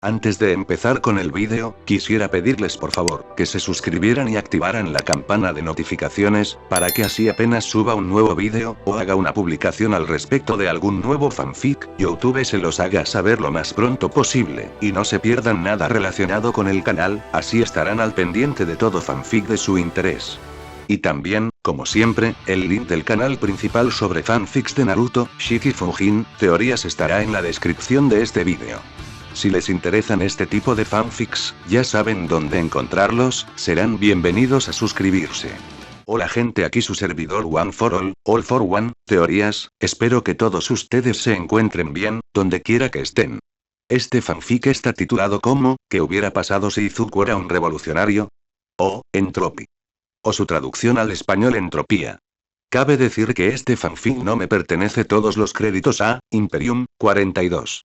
Antes de empezar con el vídeo, quisiera pedirles por favor, que se suscribieran y activaran la campana de notificaciones, para que así apenas suba un nuevo vídeo, o haga una publicación al respecto de algún nuevo fanfic, YouTube se los haga saber lo más pronto posible, y no se pierdan nada relacionado con el canal, así estarán al pendiente de todo fanfic de su interés. Y también, como siempre, el link del canal principal sobre fanfics de Naruto, Shiki Fujin, teorías estará en la descripción de este vídeo. Si les interesan este tipo de fanfics, ya saben dónde encontrarlos, serán bienvenidos a suscribirse. Hola gente, aquí su servidor One for All for One, teorías, espero que todos ustedes se encuentren bien, donde quiera que estén. Este fanfic está titulado como, ¿qué hubiera pasado si Izuku era un revolucionario? O, Entropy. O su traducción al español entropía. Cabe decir que este fanfic no me pertenece, todos los créditos a Imperium 42.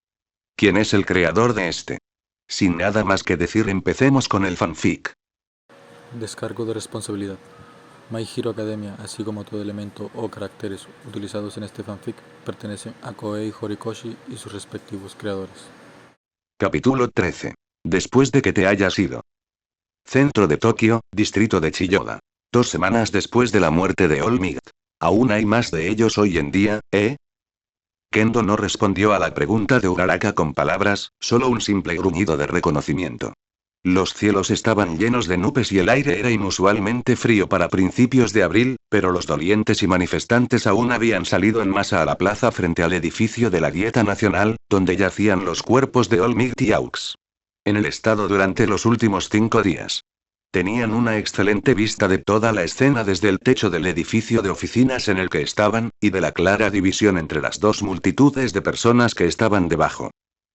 ¿Quién es el creador de este? Sin nada más que decir, empecemos con el fanfic. Descargo de responsabilidad. My Hero Academia, así como todo elemento o caracteres utilizados en este fanfic, pertenecen a Koei Horikoshi y sus respectivos creadores. Capítulo 13. Después de que te hayas ido. Centro de Tokio, distrito de Chiyoda. 2 semanas después de la muerte de All Might. ¿Aún hay más de ellos hoy en día, Kendo no respondió a la pregunta de Uraraka con palabras, solo un simple gruñido de reconocimiento. Los cielos estaban llenos de nubes y el aire era inusualmente frío para principios de abril, pero los dolientes y manifestantes aún habían salido en masa a la plaza frente al edificio de la Dieta Nacional, donde yacían los cuerpos de All Might y Aux. En el estado durante los últimos 5 días. Tenían una excelente vista de toda la escena desde el techo del edificio de oficinas en el que estaban, y de la clara división entre las dos multitudes de personas que estaban debajo.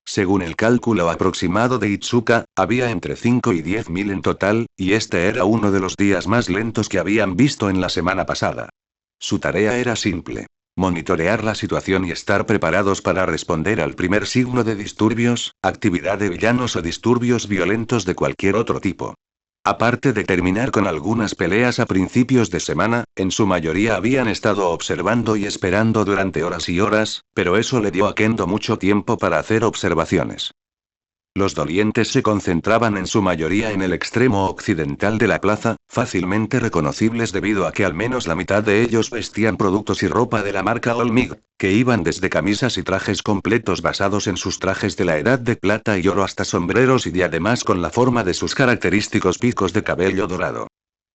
Según el cálculo aproximado de Itsuka, había entre 5 y 10.000 en total, y este era uno de los días más lentos que habían visto en la semana pasada. Su tarea era simple. Monitorear la situación y estar preparados para responder al primer signo de disturbios, actividad de villanos o disturbios violentos de cualquier otro tipo. Aparte de terminar con algunas peleas a principios de semana, en su mayoría habían estado observando y esperando durante horas y horas, pero eso le dio a Kendo mucho tiempo para hacer observaciones. Los dolientes se concentraban en su mayoría en el extremo occidental de la plaza, fácilmente reconocibles debido a que al menos la mitad de ellos vestían productos y ropa de la marca All Might, que iban desde camisas y trajes completos basados en sus trajes de la edad de plata y oro hasta sombreros y diademas con la forma de sus característicos picos de cabello dorado.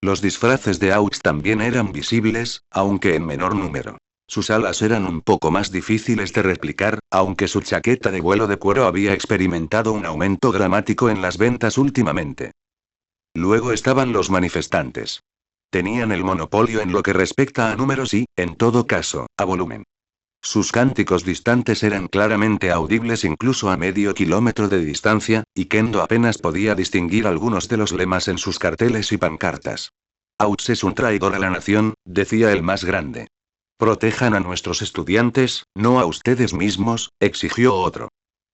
Los disfraces de Aux también eran visibles, aunque en menor número. Sus alas eran un poco más difíciles de replicar, aunque su chaqueta de vuelo de cuero había experimentado un aumento dramático en las ventas últimamente. Luego estaban los manifestantes. Tenían el monopolio en lo que respecta a números y, en todo caso, a volumen. Sus cánticos distantes eran claramente audibles incluso a medio kilómetro de distancia, y Kendo apenas podía distinguir algunos de los lemas en sus carteles y pancartas. Aux es un traidor a la nación, decía el más grande. Protejan a nuestros estudiantes, no a ustedes mismos, exigió otro.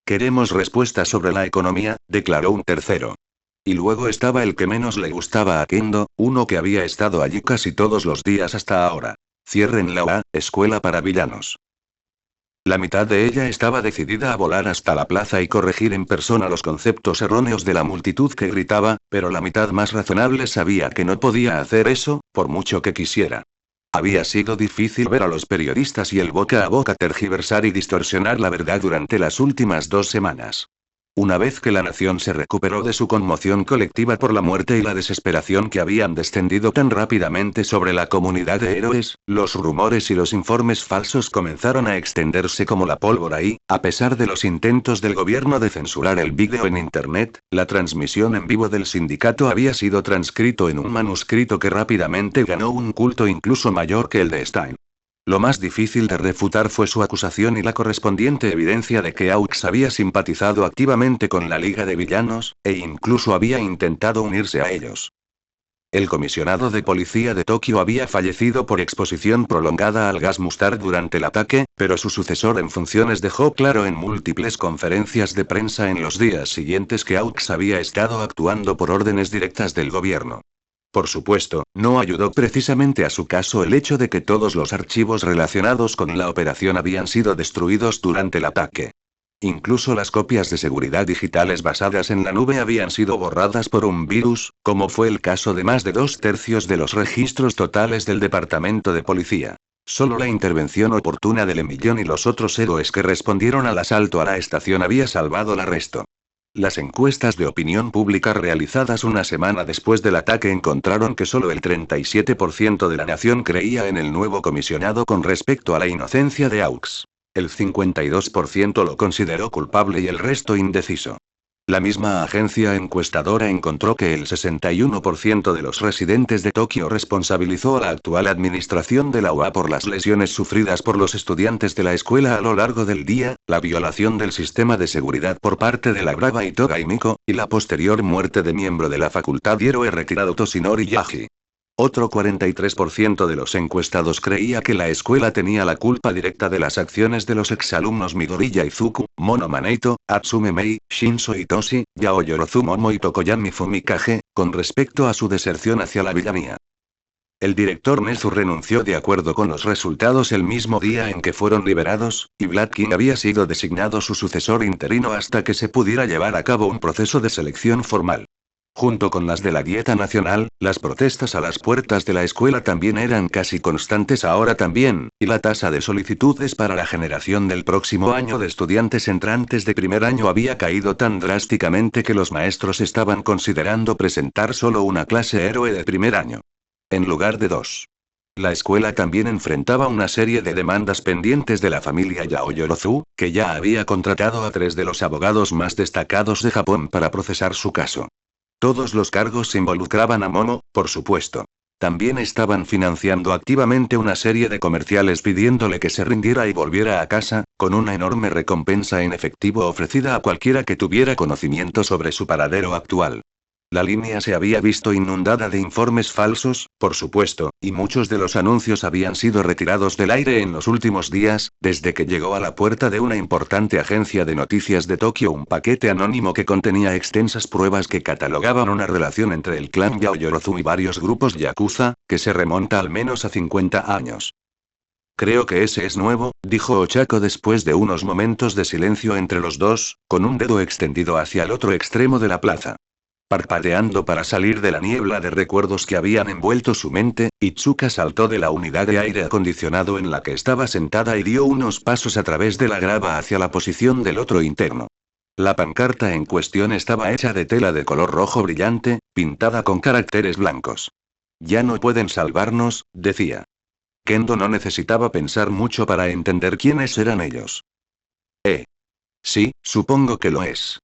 Queremos respuestas sobre la economía, declaró un tercero. Y luego estaba el que menos le gustaba a Kendo, uno que había estado allí casi todos los días hasta ahora. Cierren la escuela para villanos. La mitad de ella estaba decidida a volar hasta la plaza y corregir en persona los conceptos erróneos de la multitud que gritaba, pero la mitad más razonable sabía que no podía hacer eso, por mucho que quisiera. Había sido difícil ver a los periodistas y el boca a boca tergiversar y distorsionar la verdad durante las últimas 2 semanas. Una vez que la nación se recuperó de su conmoción colectiva por la muerte y la desesperación que habían descendido tan rápidamente sobre la comunidad de héroes, los rumores y los informes falsos comenzaron a extenderse como la pólvora y, a pesar de los intentos del gobierno de censurar el vídeo en internet, la transmisión en vivo del sindicato había sido transcrito en un manuscrito que rápidamente ganó un culto incluso mayor que el de Stein. Lo más difícil de refutar fue su acusación y la correspondiente evidencia de que Aux había simpatizado activamente con la Liga de Villanos, e incluso había intentado unirse a ellos. El comisionado de policía de Tokio había fallecido por exposición prolongada al gas mustard durante el ataque, pero su sucesor en funciones dejó claro en múltiples conferencias de prensa en los días siguientes que Aux había estado actuando por órdenes directas del gobierno. Por supuesto, no ayudó precisamente a su caso el hecho de que todos los archivos relacionados con la operación habían sido destruidos durante el ataque. Incluso las copias de seguridad digitales basadas en la nube habían sido borradas por un virus, como fue el caso de más de 2/3 de los registros totales del Departamento de Policía. Solo la intervención oportuna del Emillón y los otros héroes que respondieron al asalto a la estación había salvado el arresto. Las encuestas de opinión pública realizadas una semana después del ataque encontraron que solo el 37% de la nación creía en el nuevo comisionado con respecto a la inocencia de Aux. El 52% lo consideró culpable y el resto indeciso. La misma agencia encuestadora encontró que el 61% de los residentes de Tokio responsabilizó a la actual administración de la UA por las lesiones sufridas por los estudiantes de la escuela a lo largo del día, la violación del sistema de seguridad por parte de la Brava y Toga y Miko, y la posterior muerte de miembro de la facultad y héroe retirado Toshinori Yagi. Otro 43% de los encuestados creía que la escuela tenía la culpa directa de las acciones de los exalumnos Midoriya Izuku, Mono Maneito, Atsume Mei, Shinso Itoshi, Yaoyorozu Momo y Tokoyami Fumikage, con respecto a su deserción hacia la villanía. El director Nezu renunció de acuerdo con los resultados el mismo día en que fueron liberados, y Black King había sido designado su sucesor interino hasta que se pudiera llevar a cabo un proceso de selección formal. Junto con las de la Dieta Nacional, las protestas a las puertas de la escuela también eran casi constantes ahora también, y la tasa de solicitudes para la generación del próximo año de estudiantes entrantes de primer año había caído tan drásticamente que los maestros estaban considerando presentar solo una clase héroe de primer año, en lugar de 2. La escuela también enfrentaba una serie de demandas pendientes de la familia Yaoyorozu, que ya había contratado a 3 de los abogados más destacados de Japón para procesar su caso. Todos los cargos involucraban a Momo, por supuesto. También estaban financiando activamente una serie de comerciales pidiéndole que se rindiera y volviera a casa, con una enorme recompensa en efectivo ofrecida a cualquiera que tuviera conocimiento sobre su paradero actual. La línea se había visto inundada de informes falsos, por supuesto, y muchos de los anuncios habían sido retirados del aire en los últimos días, desde que llegó a la puerta de una importante agencia de noticias de Tokio un paquete anónimo que contenía extensas pruebas que catalogaban una relación entre el clan Yaoyorozu y varios grupos yakuza, que se remonta al menos a 50 años. Creo que ese es nuevo, dijo Ochako después de unos momentos de silencio entre los dos, con un dedo extendido hacia el otro extremo de la plaza. Parpadeando para salir de la niebla de recuerdos que habían envuelto su mente, Itsuka saltó de la unidad de aire acondicionado en la que estaba sentada y dio unos pasos a través de la grava hacia la posición del otro interno. La pancarta en cuestión estaba hecha de tela de color rojo brillante, pintada con caracteres blancos. Ya no pueden salvarnos, decía. Kendo no necesitaba pensar mucho para entender quiénes eran ellos. Sí, supongo que lo es.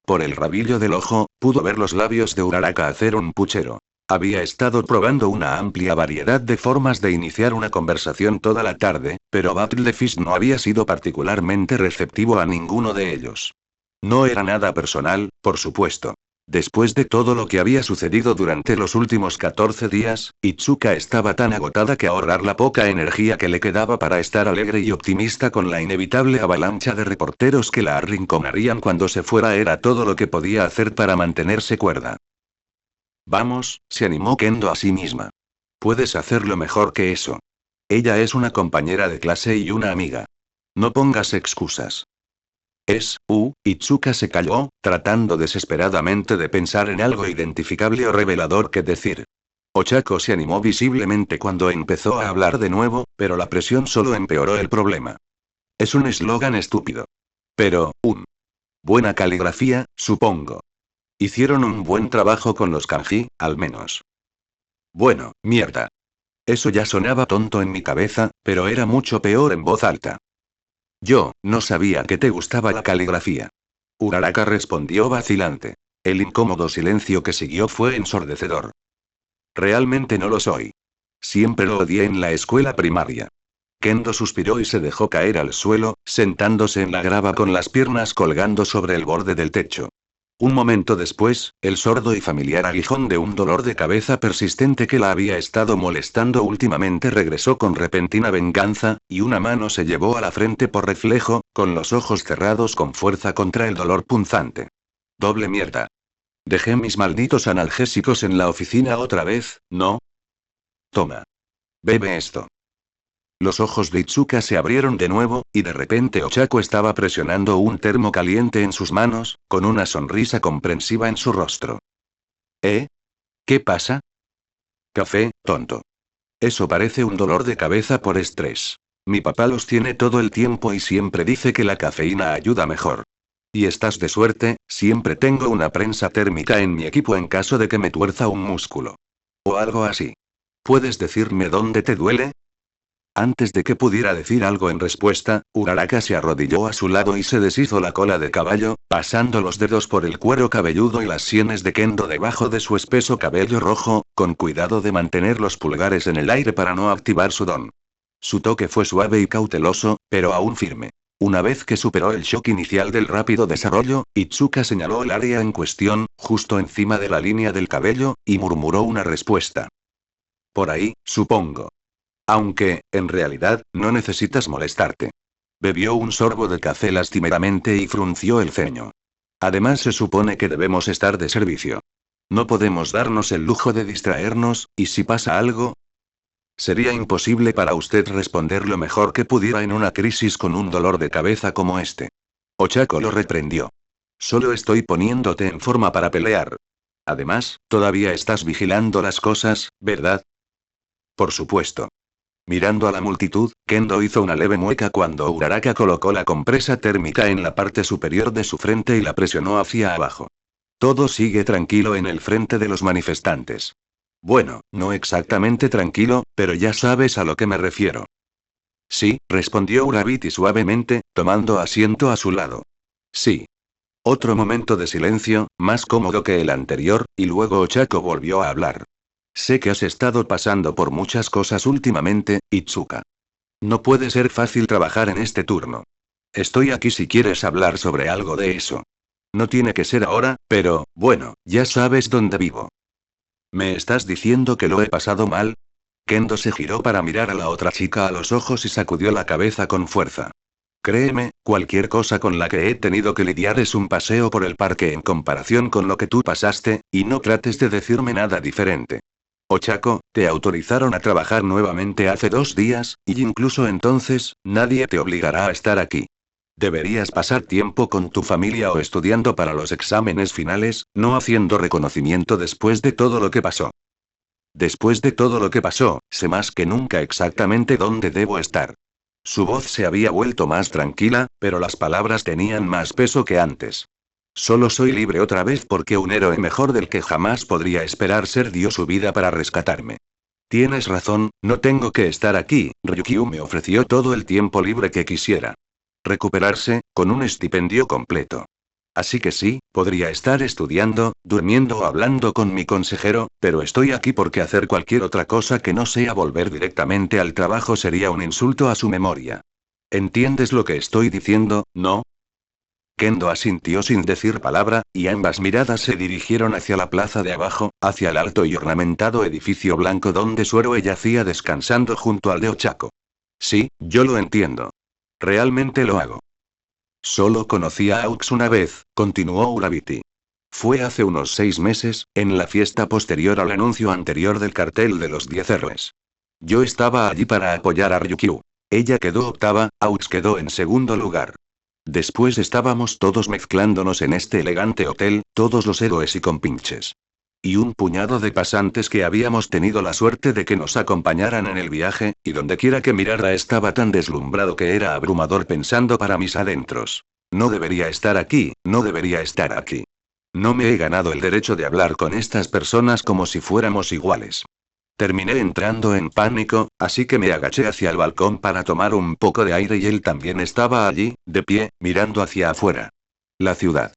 Por el rabillo del ojo, pudo ver los labios de Uraraka hacer un puchero. Había estado probando una amplia variedad de formas de iniciar una conversación toda la tarde, pero Battlefish no había sido particularmente receptivo a ninguno de ellos. No era nada personal, por supuesto. Después de todo lo que había sucedido durante los últimos 14 días, Itsuka estaba tan agotada que ahorrar la poca energía que le quedaba para estar alegre y optimista con la inevitable avalancha de reporteros que la arrinconarían cuando se fuera era todo lo que podía hacer para mantenerse cuerda. Vamos, se animó Kendo a sí misma. Puedes hacerlo mejor que eso. Ella es una compañera de clase y una amiga. No pongas excusas. Itsuka se calló, tratando desesperadamente de pensar en algo identificable o revelador que decir. Ochako se animó visiblemente cuando empezó a hablar de nuevo, pero la presión solo empeoró el problema. Es un eslogan estúpido. Pero, buena caligrafía, supongo. Hicieron un buen trabajo con los kanji, al menos. Bueno, mierda. Eso ya sonaba tonto en mi cabeza, pero era mucho peor en voz alta. Yo, no sabía que te gustaba la caligrafía. Uraraka respondió vacilante. El incómodo silencio que siguió fue ensordecedor. Realmente no lo soy. Siempre lo odié en la escuela primaria. Kendo suspiró y se dejó caer al suelo, sentándose en la grava con las piernas colgando sobre el borde del techo. Un momento después, el sordo y familiar aguijón de un dolor de cabeza persistente que la había estado molestando últimamente regresó con repentina venganza, y una mano se llevó a la frente por reflejo, con los ojos cerrados con fuerza contra el dolor punzante. Doble mierda. Dejé mis malditos analgésicos en la oficina otra vez, ¿no? Toma. Bebe esto. Los ojos de Itsuka se abrieron de nuevo, y de repente Ochako estaba presionando un termo caliente en sus manos, con una sonrisa comprensiva en su rostro. ¿Eh? ¿Qué pasa? Café, tonto. Eso parece un dolor de cabeza por estrés. Mi papá los tiene todo el tiempo y siempre dice que la cafeína ayuda mejor. Y estás de suerte, siempre tengo una prensa térmica en mi equipo en caso de que me tuerza un músculo. O algo así. ¿Puedes decirme dónde te duele? Antes de que pudiera decir algo en respuesta, Uraraka se arrodilló a su lado y se deshizo la cola de caballo, pasando los dedos por el cuero cabelludo y las sienes de Kendo debajo de su espeso cabello rojo, con cuidado de mantener los pulgares en el aire para no activar su don. Su toque fue suave y cauteloso, pero aún firme. Una vez que superó el shock inicial del rápido desarrollo, Itsuka señaló el área en cuestión, justo encima de la línea del cabello, y murmuró una respuesta. Por ahí, supongo. Aunque, en realidad, no necesitas molestarte. Bebió un sorbo de café lastimeramente y frunció el ceño. Además, se supone que debemos estar de servicio. No podemos darnos el lujo de distraernos, y si pasa algo, sería imposible para usted responder lo mejor que pudiera en una crisis con un dolor de cabeza como este. Ochako lo reprendió. Solo estoy poniéndote en forma para pelear. Además, todavía estás vigilando las cosas, ¿verdad? Por supuesto. Mirando a la multitud, Kendo hizo una leve mueca cuando Uraraka colocó la compresa térmica en la parte superior de su frente y la presionó hacia abajo. Todo sigue tranquilo en el frente de los manifestantes. Bueno, no exactamente tranquilo, pero ya sabes a lo que me refiero. Sí, respondió Urabiti suavemente, tomando asiento a su lado. Sí. Otro momento de silencio, más cómodo que el anterior, y luego Ochako volvió a hablar. Sé que has estado pasando por muchas cosas últimamente, Itsuka. No puede ser fácil trabajar en este turno. Estoy aquí si quieres hablar sobre algo de eso. No tiene que ser ahora, pero, bueno, ya sabes dónde vivo. ¿Me estás diciendo que lo he pasado mal? Kendo se giró para mirar a la otra chica a los ojos y sacudió la cabeza con fuerza. Créeme, cualquier cosa con la que he tenido que lidiar es un paseo por el parque en comparación con lo que tú pasaste, y no trates de decirme nada diferente. Ochako, te autorizaron a trabajar nuevamente hace 2 días, y incluso entonces, nadie te obligará a estar aquí. Deberías pasar tiempo con tu familia o estudiando para los exámenes finales, no haciendo reconocimiento después de todo lo que pasó. Después de todo lo que pasó, sé más que nunca exactamente dónde debo estar. Su voz se había vuelto más tranquila, pero las palabras tenían más peso que antes. Solo soy libre otra vez porque un héroe mejor del que jamás podría esperar ser dio su vida para rescatarme. Tienes razón, no tengo que estar aquí, Ryukyu me ofreció todo el tiempo libre que quisiera. Recuperarse, con un estipendio completo. Así que sí, podría estar estudiando, durmiendo o hablando con mi consejero, pero estoy aquí porque hacer cualquier otra cosa que no sea volver directamente al trabajo sería un insulto a su memoria. ¿Entiendes lo que estoy diciendo, no? Kendo asintió sin decir palabra, y ambas miradas se dirigieron hacia la plaza de abajo, hacia el alto y ornamentado edificio blanco donde su héroe yacía descansando junto al de Ochako. Sí, yo lo entiendo. Realmente lo hago. Solo conocí a Aux una vez, continuó Urabiti. Fue hace unos 6 meses, en la fiesta posterior al anuncio anterior del cartel de los 10 héroes. Yo estaba allí para apoyar a Ryukyu. Ella quedó octava, Aux quedó en segundo lugar. Después estábamos todos mezclándonos en este elegante hotel, todos los héroes y compinches. Y un puñado de pasantes que habíamos tenido la suerte de que nos acompañaran en el viaje, y dondequiera que mirara estaba tan deslumbrado que era abrumador pensando para mis adentros. No debería estar aquí, no debería estar aquí. No me he ganado el derecho de hablar con estas personas como si fuéramos iguales. Terminé entrando en pánico, así que me agaché hacia el balcón para tomar un poco de aire y él también estaba allí, de pie, mirando hacia afuera. La ciudad.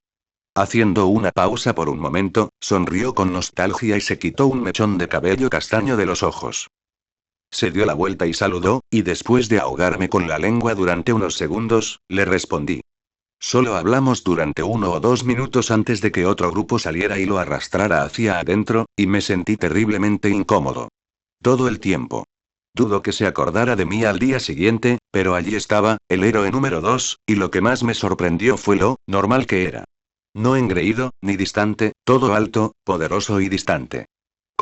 Haciendo una pausa por un momento, sonrió con nostalgia y se quitó un mechón de cabello castaño de los ojos. Se dio la vuelta y saludó, y después de ahogarme con la lengua durante unos segundos, le respondí. Solo hablamos durante 1 o 2 minutos antes de que otro grupo saliera y lo arrastrara hacia adentro, y me sentí terriblemente incómodo. Todo el tiempo. Dudo que se acordara de mí al día siguiente, pero allí estaba, el héroe número 2, y lo que más me sorprendió fue lo normal que era. No engreído, ni distante, todo alto, poderoso y distante.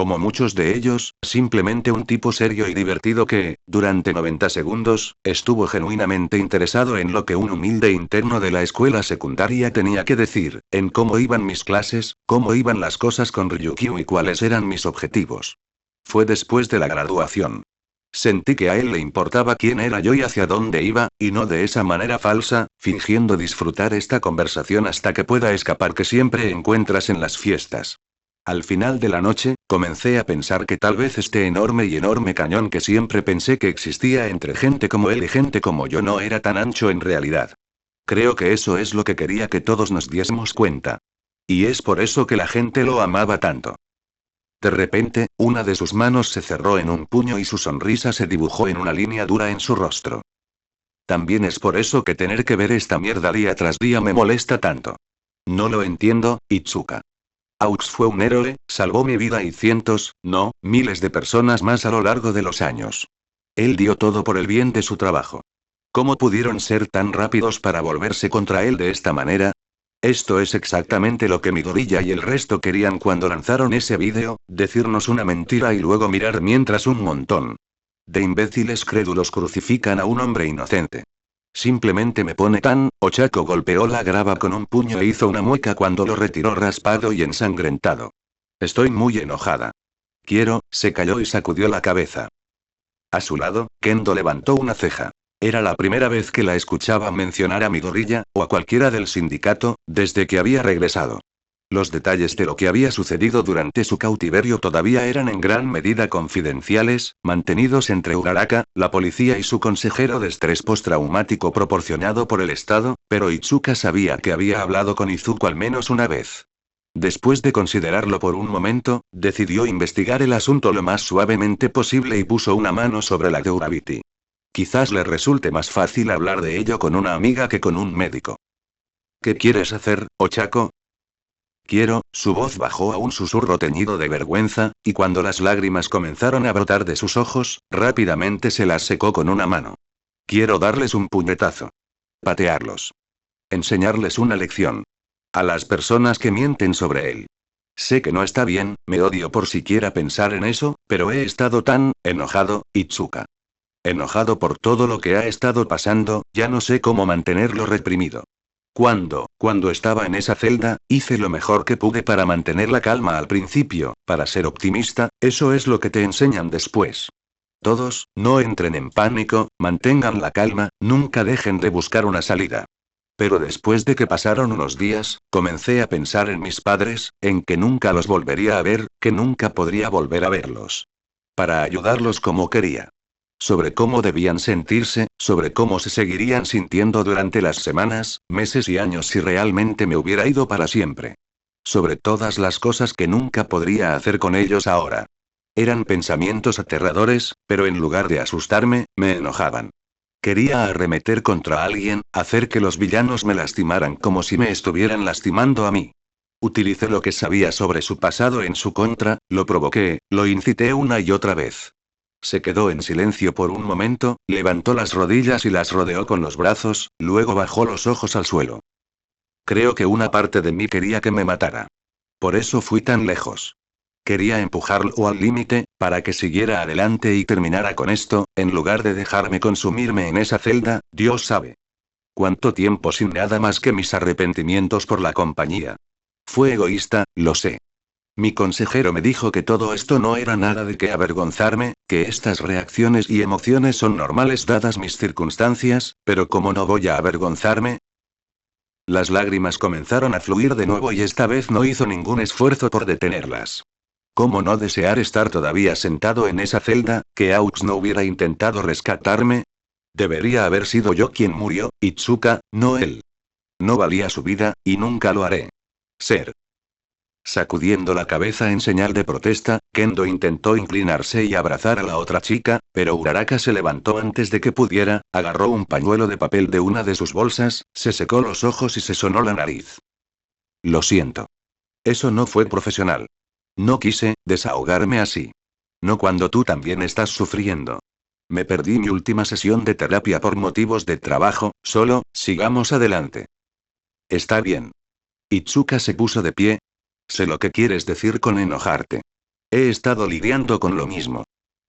Como muchos de ellos, simplemente un tipo serio y divertido que, durante 90 segundos, estuvo genuinamente interesado en lo que un humilde interno de la escuela secundaria tenía que decir, en cómo iban mis clases, cómo iban las cosas con Ryukyu y cuáles eran mis objetivos. Fue después de la graduación. Sentí que a él le importaba quién era yo y hacia dónde iba, y no de esa manera falsa, fingiendo disfrutar esta conversación hasta que pueda escapar que siempre encuentras en las fiestas. Al final de la noche, comencé a pensar que tal vez este enorme cañón que siempre pensé que existía entre gente como él y gente como yo no era tan ancho en realidad. Creo que eso es lo que quería que todos nos diésemos cuenta. Y es por eso que la gente lo amaba tanto. De repente, una de sus manos se cerró en un puño y su sonrisa se dibujó en una línea dura en su rostro. También es por eso que tener que ver esta mierda día tras día me molesta tanto. No lo entiendo, Itsuka. Aux fue un héroe, salvó mi vida y cientos, no, miles de personas más a lo largo de los años. Él dio todo por el bien de su trabajo. ¿Cómo pudieron ser tan rápidos para volverse contra él de esta manera? Esto es exactamente lo que Midoriya y el resto querían cuando lanzaron ese vídeo, decirnos una mentira y luego mirar mientras un montón de imbéciles crédulos crucifican a un hombre inocente. Simplemente me pone tan. Ochako golpeó la grava con un puño e hizo una mueca cuando lo retiró raspado y ensangrentado. Estoy muy enojada. Se calló y sacudió la cabeza. A su lado, Kendo levantó una ceja. Era la primera vez que la escuchaba mencionar a Midoriya, o a cualquiera del sindicato, desde que había regresado. Los detalles de lo que había sucedido durante su cautiverio todavía eran en gran medida confidenciales, mantenidos entre Uraraka, la policía y su consejero de estrés postraumático proporcionado por el Estado, pero Itsuka sabía que había hablado con Izuku al menos una vez. Después de considerarlo por un momento, decidió investigar el asunto lo más suavemente posible y puso una mano sobre la de Urabiti. Quizás le resulte más fácil hablar de ello con una amiga que con un médico. ¿Qué quieres hacer, Ochako? Su voz bajó a un susurro teñido de vergüenza, y cuando las lágrimas comenzaron a brotar de sus ojos, rápidamente se las secó con una mano. Quiero darles un puñetazo. Patearlos. Enseñarles una lección. A las personas que mienten sobre él. Sé que no está bien, me odio por siquiera pensar en eso, pero he estado tan enojado, Itsuka. Enojado por todo lo que ha estado pasando, ya no sé cómo mantenerlo reprimido. Cuando estaba en esa celda, hice lo mejor que pude para mantener la calma al principio, para ser optimista, eso es lo que te enseñan después. Todos, no entren en pánico, mantengan la calma, nunca dejen de buscar una salida. Pero después de que pasaron unos días, comencé a pensar en mis padres, en que nunca los volvería a ver, que nunca podría volver a verlos. Para ayudarlos como quería. Sobre cómo debían sentirse, sobre cómo se seguirían sintiendo durante las semanas, meses y años si realmente me hubiera ido para siempre. Sobre todas las cosas que nunca podría hacer con ellos ahora. Eran pensamientos aterradores, pero en lugar de asustarme, me enojaban. Quería arremeter contra alguien, hacer que los villanos me lastimaran como si me estuvieran lastimando a mí. Utilicé lo que sabía sobre su pasado en su contra, lo provoqué, lo incité una y otra vez. Se quedó en silencio por un momento, levantó las rodillas y las rodeó con los brazos, luego bajó los ojos al suelo. Creo que una parte de mí quería que me matara. Por eso fui tan lejos. Quería empujarlo al límite, para que siguiera adelante y terminara con esto, en lugar de dejarme consumirme en esa celda, Dios sabe. Cuánto tiempo sin nada más que mis arrepentimientos por la compañía. Fue egoísta, lo sé. Mi consejero me dijo que todo esto no era nada de qué avergonzarme, que estas reacciones y emociones son normales dadas mis circunstancias, pero ¿cómo no voy a avergonzarme? Las lágrimas comenzaron a fluir de nuevo y esta vez no hizo ningún esfuerzo por detenerlas. ¿Cómo no desear estar todavía sentado en esa celda, que Aux no hubiera intentado rescatarme? Debería haber sido yo quien murió, Itsuka, no él. No valía su vida, y nunca lo haré. Sacudiendo la cabeza en señal de protesta, Kendo intentó inclinarse y abrazar a la otra chica, pero Uraraka se levantó antes de que pudiera, agarró un pañuelo de papel de una de sus bolsas, se secó los ojos y se sonó la nariz. Lo siento. Eso no fue profesional. No quise desahogarme así. No cuando tú también estás sufriendo. Me perdí mi última sesión de terapia por motivos de trabajo, sigamos adelante. Está bien. Itsuka se puso de pie. Sé lo que quieres decir con enojarte. He estado lidiando con lo mismo.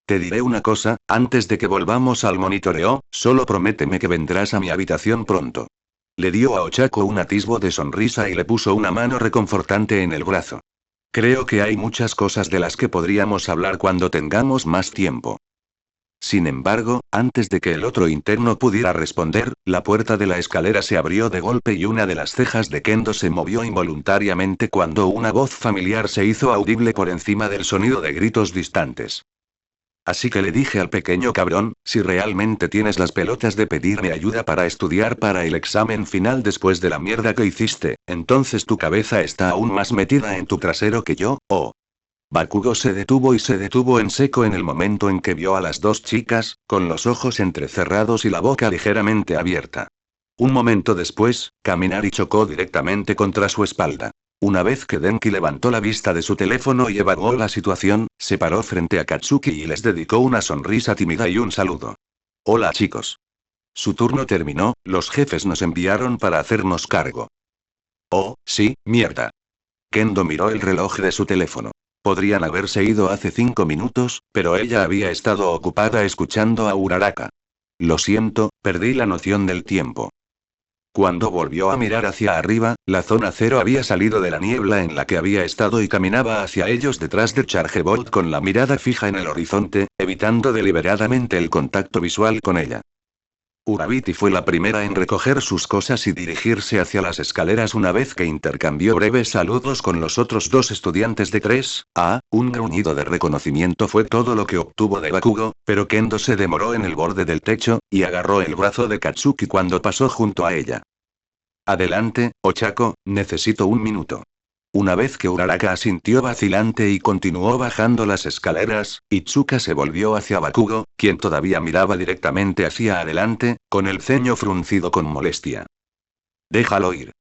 Te diré una cosa, antes de que volvamos al monitoreo, solo prométeme que vendrás a mi habitación pronto. Le dio a Ochako un atisbo de sonrisa y le puso una mano reconfortante en el brazo. Creo que hay muchas cosas de las que podríamos hablar cuando tengamos más tiempo. Sin embargo, antes de que el otro interno pudiera responder, la puerta de la escalera se abrió de golpe y una de las cejas de Kendo se movió involuntariamente cuando una voz familiar se hizo audible por encima del sonido de gritos distantes. Así que le dije al pequeño cabrón, si realmente tienes las pelotas de pedirme ayuda para estudiar para el examen final después de la mierda que hiciste, entonces tu cabeza está aún más metida en tu trasero que yo, oh. Bakugo se detuvo en seco en el momento en que vio a las dos chicas, con los ojos entrecerrados y la boca ligeramente abierta. Un momento después, Kaminari chocó directamente contra su espalda. Una vez que Denki levantó la vista de su teléfono y evaluó la situación, se paró frente a Katsuki y les dedicó una sonrisa tímida y un saludo. Hola chicos. Su turno terminó, los jefes nos enviaron para hacernos cargo. Oh, sí, mierda. Kendo miró el reloj de su teléfono. Podrían haberse ido hace 5 minutos, pero ella había estado ocupada escuchando a Uraraka. Lo siento, perdí la noción del tiempo. Cuando volvió a mirar hacia arriba, la zona cero había salido de la niebla en la que había estado y caminaba hacia ellos detrás de Chargebolt con la mirada fija en el horizonte, evitando deliberadamente el contacto visual con ella. Urabiti fue la primera en recoger sus cosas y dirigirse hacia las escaleras una vez que intercambió breves saludos con los otros dos estudiantes de 3A, un gruñido de reconocimiento fue todo lo que obtuvo de Bakugo, pero Kendo se demoró en el borde del techo, y agarró el brazo de Katsuki cuando pasó junto a ella. Adelante, Ochako, necesito un minuto. Una vez que Uraraka asintió vacilante y continuó bajando las escaleras, Itsuka se volvió hacia Bakugo, quien todavía miraba directamente hacia adelante, con el ceño fruncido con molestia. Déjalo ir.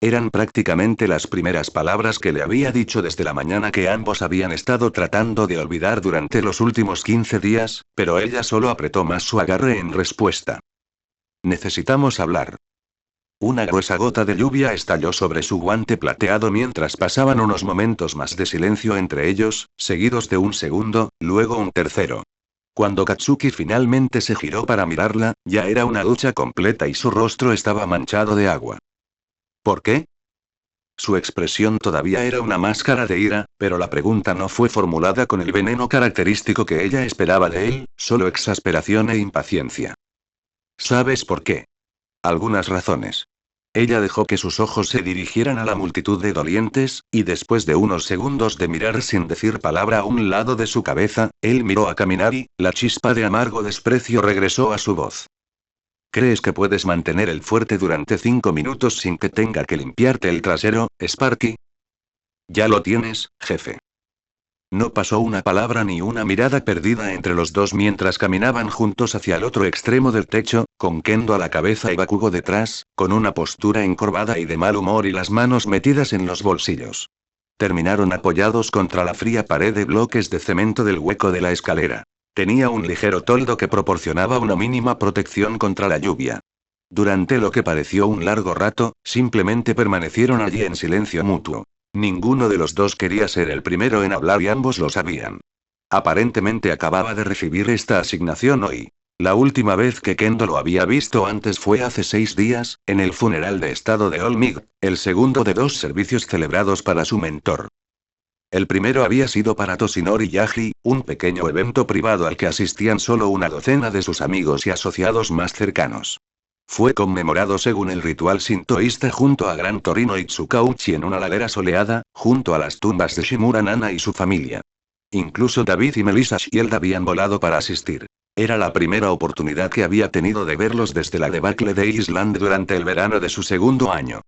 Eran prácticamente las primeras palabras que le había dicho desde la mañana que ambos habían estado tratando de olvidar durante los últimos 15 días, pero ella solo apretó más su agarre en respuesta. Necesitamos hablar. Una gruesa gota de lluvia estalló sobre su guante plateado mientras pasaban unos momentos más de silencio entre ellos, seguidos de un segundo, luego un tercero. Cuando Katsuki finalmente se giró para mirarla, ya era una ducha completa y su rostro estaba manchado de agua. ¿Por qué? Su expresión todavía era una máscara de ira, pero la pregunta no fue formulada con el veneno característico que ella esperaba de él, solo exasperación e impaciencia. ¿Sabes por qué? Algunas razones. Ella dejó que sus ojos se dirigieran a la multitud de dolientes, y después de unos segundos de mirar sin decir palabra a un lado de su cabeza, él miró a Kaminari, la chispa de amargo desprecio regresó a su voz. ¿Crees que puedes mantener el fuerte durante 5 minutos sin que tenga que limpiarte el trasero, Sparky? Ya lo tienes, jefe. No pasó una palabra ni una mirada perdida entre los dos mientras caminaban juntos hacia el otro extremo del techo, con Kendo a la cabeza y Bakugo detrás, con una postura encorvada y de mal humor y las manos metidas en los bolsillos. Terminaron apoyados contra la fría pared de bloques de cemento del hueco de la escalera. Tenía un ligero toldo que proporcionaba una mínima protección contra la lluvia. Durante lo que pareció un largo rato, simplemente permanecieron allí en silencio mutuo. Ninguno de los dos quería ser el primero en hablar y ambos lo sabían. Aparentemente acababa de recibir esta asignación hoy. La última vez que Kendo lo había visto antes fue hace 6 días, en el funeral de estado de Olmig, el segundo de 2 servicios celebrados para su mentor. El primero había sido para Toshinori Yagi, un pequeño evento privado al que asistían solo una docena de sus amigos y asociados más cercanos. Fue conmemorado según el ritual sintoísta junto a Gran Torino y Tsukauchi en una ladera soleada, junto a las tumbas de Shimura Nana y su familia. Incluso David y Melissa Shield habían volado para asistir. Era la primera oportunidad que había tenido de verlos desde la debacle de Island durante el verano de su segundo año.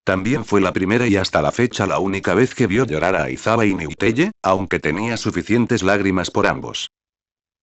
También fue la primera y hasta la fecha la única vez que vio llorar a Aizawa y Niuteye, aunque tenía suficientes lágrimas por ambos.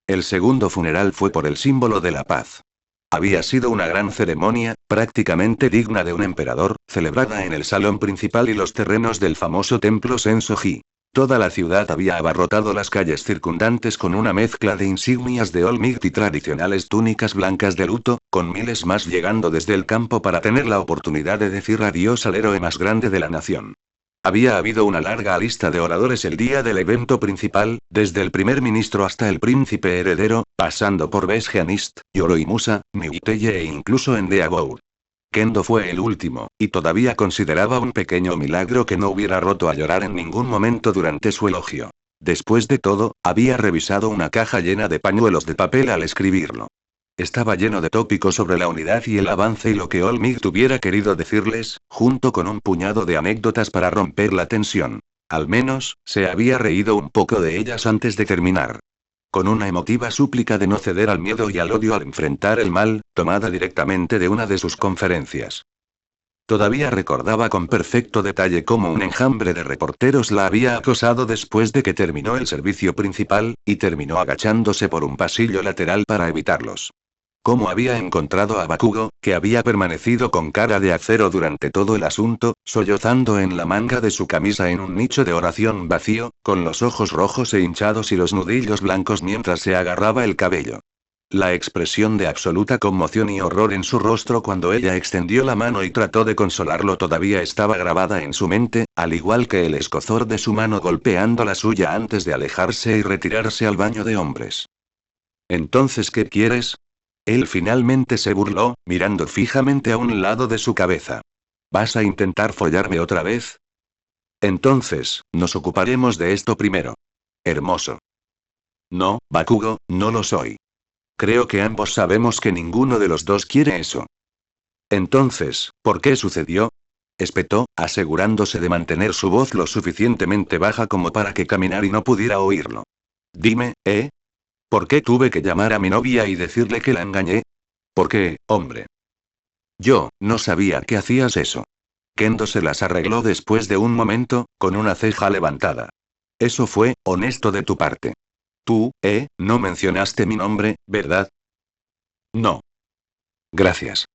El segundo funeral fue por el símbolo de la paz. Había sido una gran ceremonia, prácticamente digna de un emperador, celebrada en el salón principal y los terrenos del famoso templo Sensoji. Toda la ciudad había abarrotado las calles circundantes con una mezcla de insignias de Olmigt y tradicionales túnicas blancas de luto, con miles más llegando desde el campo para tener la oportunidad de decir adiós al héroe más grande de la nación. Había habido una larga lista de oradores el día del evento principal, desde el primer ministro hasta el príncipe heredero, pasando por Besgeanist, Yoroimusa, Miuteye e incluso Endeavour. Kendo fue el último, y todavía consideraba un pequeño milagro que no hubiera roto a llorar en ningún momento durante su elogio. Después de todo, había revisado una caja llena de pañuelos de papel al escribirlo. Estaba lleno de tópicos sobre la unidad y el avance y lo que Olmig hubiera querido decirles, junto con un puñado de anécdotas para romper la tensión. Al menos, se había reído un poco de ellas antes de terminar. Con una emotiva súplica de no ceder al miedo y al odio al enfrentar el mal, tomada directamente de una de sus conferencias. Todavía recordaba con perfecto detalle cómo un enjambre de reporteros la había acosado después de que terminó el servicio principal, y terminó agachándose por un pasillo lateral para evitarlos. Cómo había encontrado a Bakugo, que había permanecido con cara de acero durante todo el asunto, sollozando en la manga de su camisa en un nicho de oración vacío, con los ojos rojos e hinchados y los nudillos blancos mientras se agarraba el cabello. La expresión de absoluta conmoción y horror en su rostro cuando ella extendió la mano y trató de consolarlo todavía estaba grabada en su mente, al igual que el escozor de su mano golpeando la suya antes de alejarse y retirarse al baño de hombres. ¿Entonces qué quieres? Él finalmente se burló, mirando fijamente a un lado de su cabeza. ¿Vas a intentar follarme otra vez? Entonces, nos ocuparemos de esto primero. Hermoso. No, Bakugo, no lo soy. Creo que ambos sabemos que ninguno de los dos quiere eso. Entonces, ¿por qué sucedió? Espetó, asegurándose de mantener su voz lo suficientemente baja como para que Kaminari no pudiera oírlo. Dime, ¿eh? ¿Por qué tuve que llamar a mi novia y decirle que la engañé? ¿Por qué, hombre? Yo, no sabía que hacías eso. Kendo se las arregló después de un momento, con una ceja levantada. Eso fue, honesto de tu parte. Tú, no mencionaste mi nombre, ¿verdad? No. Gracias.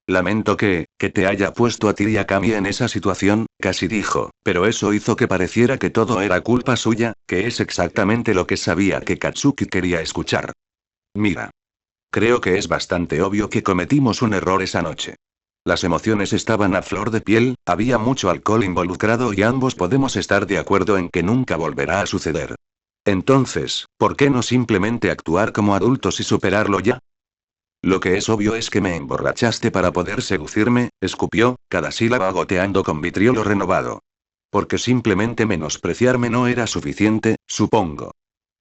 Lamento que te haya puesto a ti y a Kami en esa situación, casi dijo, pero eso hizo que pareciera que todo era culpa suya, que es exactamente lo que sabía que Katsuki quería escuchar. Mira. Creo que es bastante obvio que cometimos un error esa noche. Las emociones estaban a flor de piel, había mucho alcohol involucrado y ambos podemos estar de acuerdo en que nunca volverá a suceder. Entonces, ¿por qué no simplemente actuar como adultos y superarlo ya? Lo que es obvio es que me emborrachaste para poder seducirme, escupió, cada sílaba goteando con vitriolo renovado. Porque simplemente menospreciarme no era suficiente, supongo.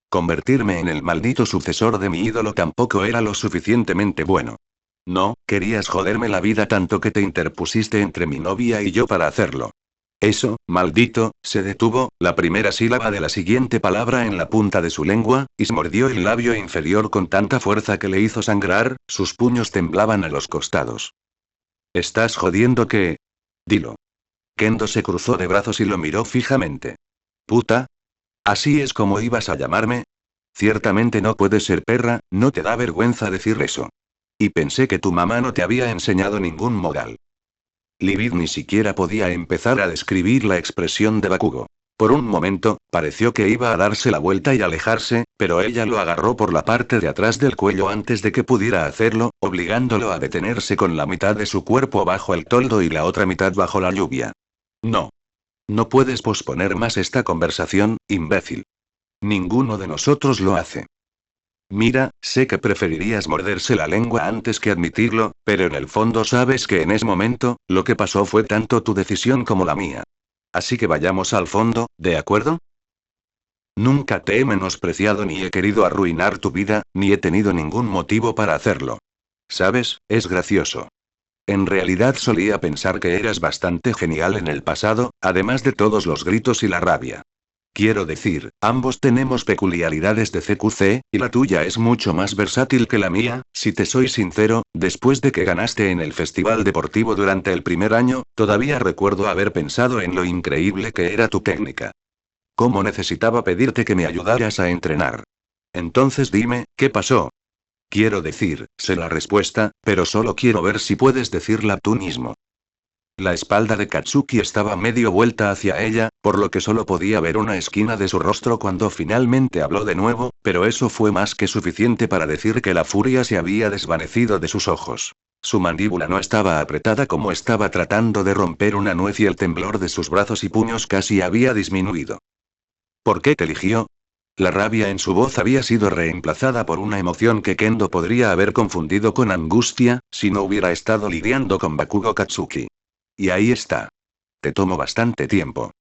Convertirme en el maldito sucesor de mi ídolo tampoco era lo suficientemente bueno. No, querías joderme la vida tanto que te interpusiste entre mi novia y yo para hacerlo. Eso, maldito, se detuvo, la primera sílaba de la siguiente palabra en la punta de su lengua, y se mordió el labio inferior con tanta fuerza que le hizo sangrar, sus puños temblaban a los costados. ¿Estás jodiendo qué? Dilo. Kendo se cruzó de brazos y lo miró fijamente. ¿Puta? ¿Así es como ibas a llamarme? Ciertamente no puedes ser perra, no te da vergüenza decir eso. Y pensé que tu mamá no te había enseñado ningún modal. Libid ni siquiera podía empezar a describir la expresión de Bakugo. Por un momento, pareció que iba a darse la vuelta y alejarse, pero ella lo agarró por la parte de atrás del cuello antes de que pudiera hacerlo, obligándolo a detenerse con la mitad de su cuerpo bajo el toldo y la otra mitad bajo la lluvia. No. No puedes posponer más esta conversación, imbécil. Ninguno de nosotros lo hace. Mira, sé que preferirías morderse la lengua antes que admitirlo, pero en el fondo sabes que en ese momento, lo que pasó fue tanto tu decisión como la mía. Así que vayamos al fondo, ¿de acuerdo? Nunca te he menospreciado ni he querido arruinar tu vida, ni he tenido ningún motivo para hacerlo. ¿Sabes? Es gracioso. En realidad solía pensar que eras bastante genial en el pasado, además de todos los gritos y la rabia. Quiero decir, ambos tenemos peculiaridades de CQC, y la tuya es mucho más versátil que la mía, si te soy sincero, después de que ganaste en el festival deportivo durante el primer año, todavía recuerdo haber pensado en lo increíble que era tu técnica. ¿Cómo necesitaba pedirte que me ayudaras a entrenar? Entonces dime, ¿qué pasó? Quiero decir, sé la respuesta, pero solo quiero ver si puedes decirla tú mismo. La espalda de Katsuki estaba medio vuelta hacia ella, por lo que solo podía ver una esquina de su rostro cuando finalmente habló de nuevo, pero eso fue más que suficiente para decir que la furia se había desvanecido de sus ojos. Su mandíbula no estaba apretada como estaba tratando de romper una nuez y el temblor de sus brazos y puños casi había disminuido. ¿Por qué te eligió? La rabia en su voz había sido reemplazada por una emoción que Kendo podría haber confundido con angustia, si no hubiera estado lidiando con Bakugo Katsuki. Y ahí está. Te tomó bastante tiempo.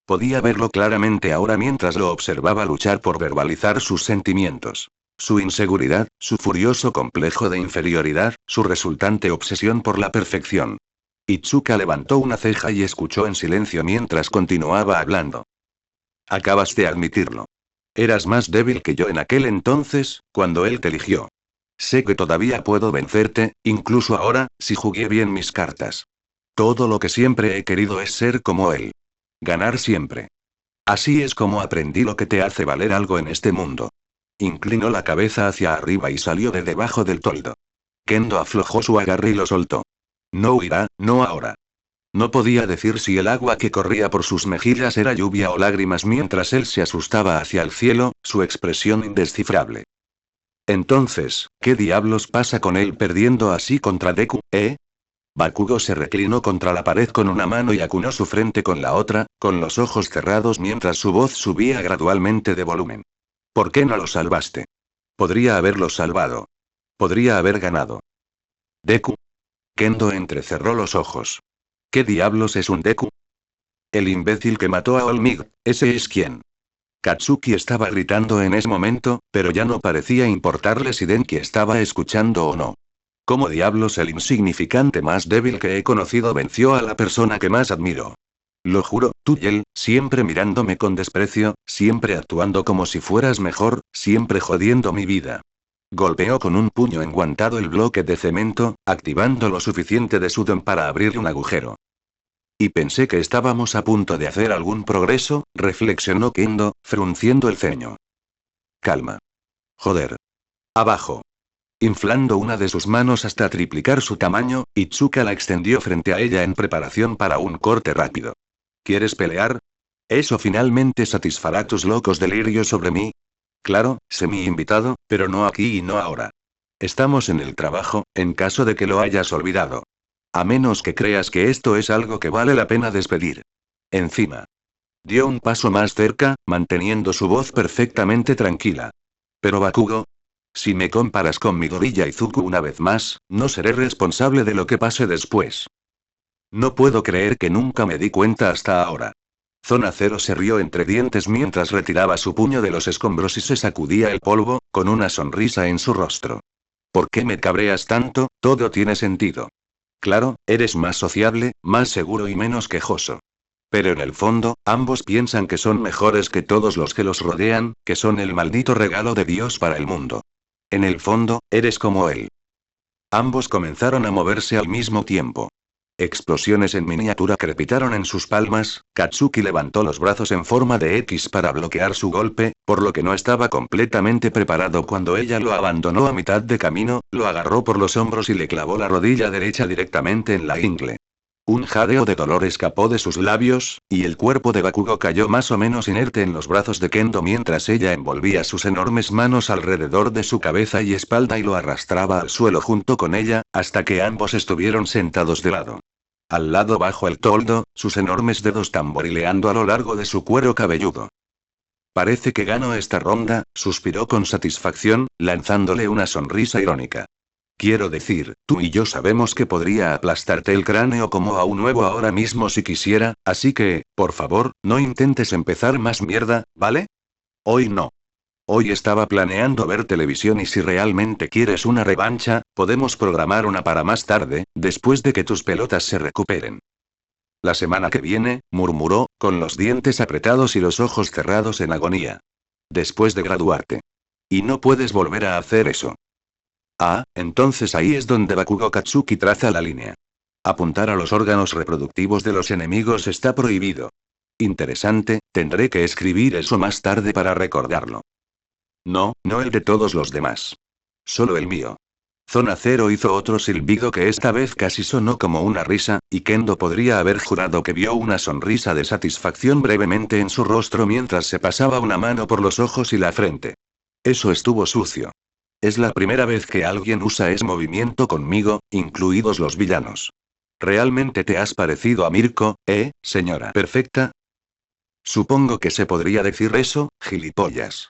Podía verlo claramente ahora mientras lo observaba luchar por verbalizar sus sentimientos. Su inseguridad, su furioso complejo de inferioridad, su resultante obsesión por la perfección. Itsuka levantó una ceja y escuchó en silencio mientras continuaba hablando. Acabas de admitirlo. Eras más débil que yo en aquel entonces, cuando él te eligió. Sé que todavía puedo vencerte, incluso ahora, si jugué bien mis cartas. Todo lo que siempre he querido es ser como él. Ganar siempre. Así es como aprendí lo que te hace valer algo en este mundo. Inclinó la cabeza hacia arriba y salió de debajo del toldo. Kendo aflojó su agarre y lo soltó. No huirá, no ahora. No podía decir si el agua que corría por sus mejillas era lluvia o lágrimas mientras él se asustaba hacia el cielo, su expresión indescifrable. Entonces, ¿qué diablos pasa con él perdiendo así contra Deku, eh? Bakugo se reclinó contra la pared con una mano y acunó su frente con la otra, con los ojos cerrados mientras su voz subía gradualmente de volumen. ¿Por qué no lo salvaste? Podría haberlo salvado. Podría haber ganado. Deku. Kendo entrecerró los ojos. ¿Qué diablos es un Deku? El imbécil que mató a Olmig, ese es quien. Katsuki estaba gritando en ese momento, pero ya no parecía importarle si Denki estaba escuchando o no. ¿Cómo diablos el insignificante más débil que he conocido venció a la persona que más admiro? Lo juro, tú y él, siempre mirándome con desprecio, siempre actuando como si fueras mejor, siempre jodiendo mi vida. Golpeó con un puño enguantado el bloque de cemento, activando lo suficiente de sudor para abrir un agujero. Y pensé que estábamos a punto de hacer algún progreso, reflexionó Kendo, frunciendo el ceño. Calma. Joder. Abajo. Inflando una de sus manos hasta triplicar su tamaño, Itsuka la extendió frente a ella en preparación para un corte rápido. ¿Quieres pelear? ¿Eso finalmente satisfará tus locos delirios sobre mí? Claro, semi-invitado, pero no aquí y no ahora. Estamos en el trabajo, en caso de que lo hayas olvidado. A menos que creas que esto es algo que vale la pena despedir. Encima. Dio un paso más cerca, manteniendo su voz perfectamente tranquila. Pero Bakugo, si me comparas con Midoriya Izuku una vez más, no seré responsable de lo que pase después. No puedo creer que nunca me di cuenta hasta ahora. Zona Cero se rió entre dientes mientras retiraba su puño de los escombros y se sacudía el polvo, con una sonrisa en su rostro. ¿Por qué me cabreas tanto? Todo tiene sentido. Claro, eres más sociable, más seguro y menos quejoso. Pero en el fondo, ambos piensan que son mejores que todos los que los rodean, que son el maldito regalo de Dios para el mundo. En el fondo, eres como él. Ambos comenzaron a moverse al mismo tiempo. Explosiones en miniatura crepitaron en sus palmas, Katsuki levantó los brazos en forma de X para bloquear su golpe, por lo que no estaba completamente preparado cuando ella lo abandonó a mitad de camino, lo agarró por los hombros y le clavó la rodilla derecha directamente en la ingle. Un jadeo de dolor escapó de sus labios, y el cuerpo de Bakugo cayó más o menos inerte en los brazos de Kendo mientras ella envolvía sus enormes manos alrededor de su cabeza y espalda y lo arrastraba al suelo junto con ella, hasta que ambos estuvieron sentados de lado. Al lado bajo el toldo, sus enormes dedos tamborileando a lo largo de su cuero cabelludo. Parece que ganó esta ronda, suspiró con satisfacción, lanzándole una sonrisa irónica. Quiero decir, tú y yo sabemos que podría aplastarte el cráneo como a un huevo ahora mismo si quisiera, así que, por favor, no intentes empezar más mierda, ¿vale? Hoy no. Hoy estaba planeando ver televisión y si realmente quieres una revancha, podemos programar una para más tarde, después de que tus pelotas se recuperen. La semana que viene, murmuró, con los dientes apretados y los ojos cerrados en agonía. Después de graduarte. Y no puedes volver a hacer eso. Ah, entonces ahí es donde Bakugo Katsuki traza la línea. Apuntar a los órganos reproductivos de los enemigos está prohibido. Interesante, tendré que escribir eso más tarde para recordarlo. No, no el de todos los demás. Solo el mío. Zona Cero hizo otro silbido que esta vez casi sonó como una risa, y Kendo podría haber jurado que vio una sonrisa de satisfacción brevemente en su rostro mientras se pasaba una mano por los ojos y la frente. Eso estuvo sucio. Es la primera vez que alguien usa ese movimiento conmigo, incluidos los villanos. ¿Realmente te has parecido a Mirko, señora perfecta? Supongo que se podría decir eso, gilipollas.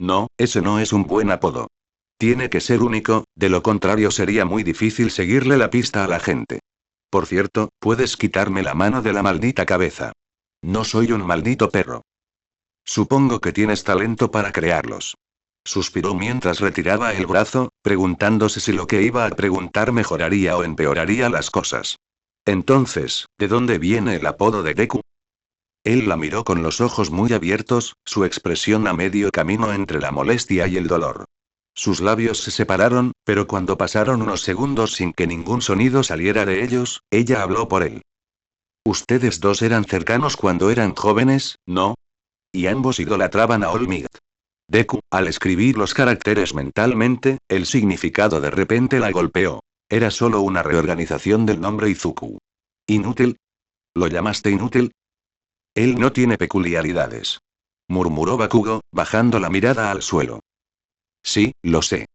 No, ese no es un buen apodo. Tiene que ser único, de lo contrario sería muy difícil seguirle la pista a la gente. Por cierto, puedes quitarme la mano de la maldita cabeza. No soy un maldito perro. Supongo que tienes talento para crearlos. Suspiró mientras retiraba el brazo, preguntándose si lo que iba a preguntar mejoraría o empeoraría las cosas. Entonces, ¿de dónde viene el apodo de Deku? Él la miró con los ojos muy abiertos, su expresión a medio camino entre la molestia y el dolor. Sus labios se separaron, pero cuando pasaron unos segundos sin que ningún sonido saliera de ellos, ella habló por él. Ustedes dos eran cercanos cuando eran jóvenes, ¿no? Y ambos idolatraban a All Might. Deku, al escribir los caracteres mentalmente, el significado de repente la golpeó. Era solo una reorganización del nombre Izuku. ¿Inútil? ¿Lo llamaste inútil? Él no tiene peculiaridades. Murmuró Bakugo, bajando la mirada al suelo. Sí, lo sé.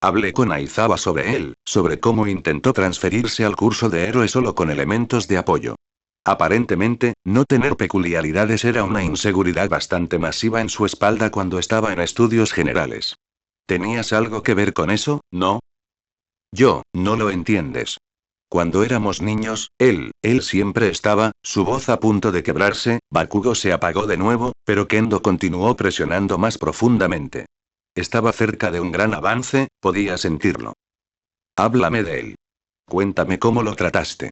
Hablé con Aizawa sobre él, sobre cómo intentó transferirse al curso de héroe solo con elementos de apoyo. Aparentemente, no tener peculiaridades era una inseguridad bastante masiva en su espalda cuando estaba en estudios generales. ¿Tenías algo que ver con eso, no? No lo entiendes. Cuando éramos niños, él siempre estaba, su voz a punto de quebrarse, Bakugo se apagó de nuevo, pero Kendo continuó presionando más profundamente. Estaba cerca de un gran avance, podía sentirlo. Háblame de él. Cuéntame cómo lo trataste.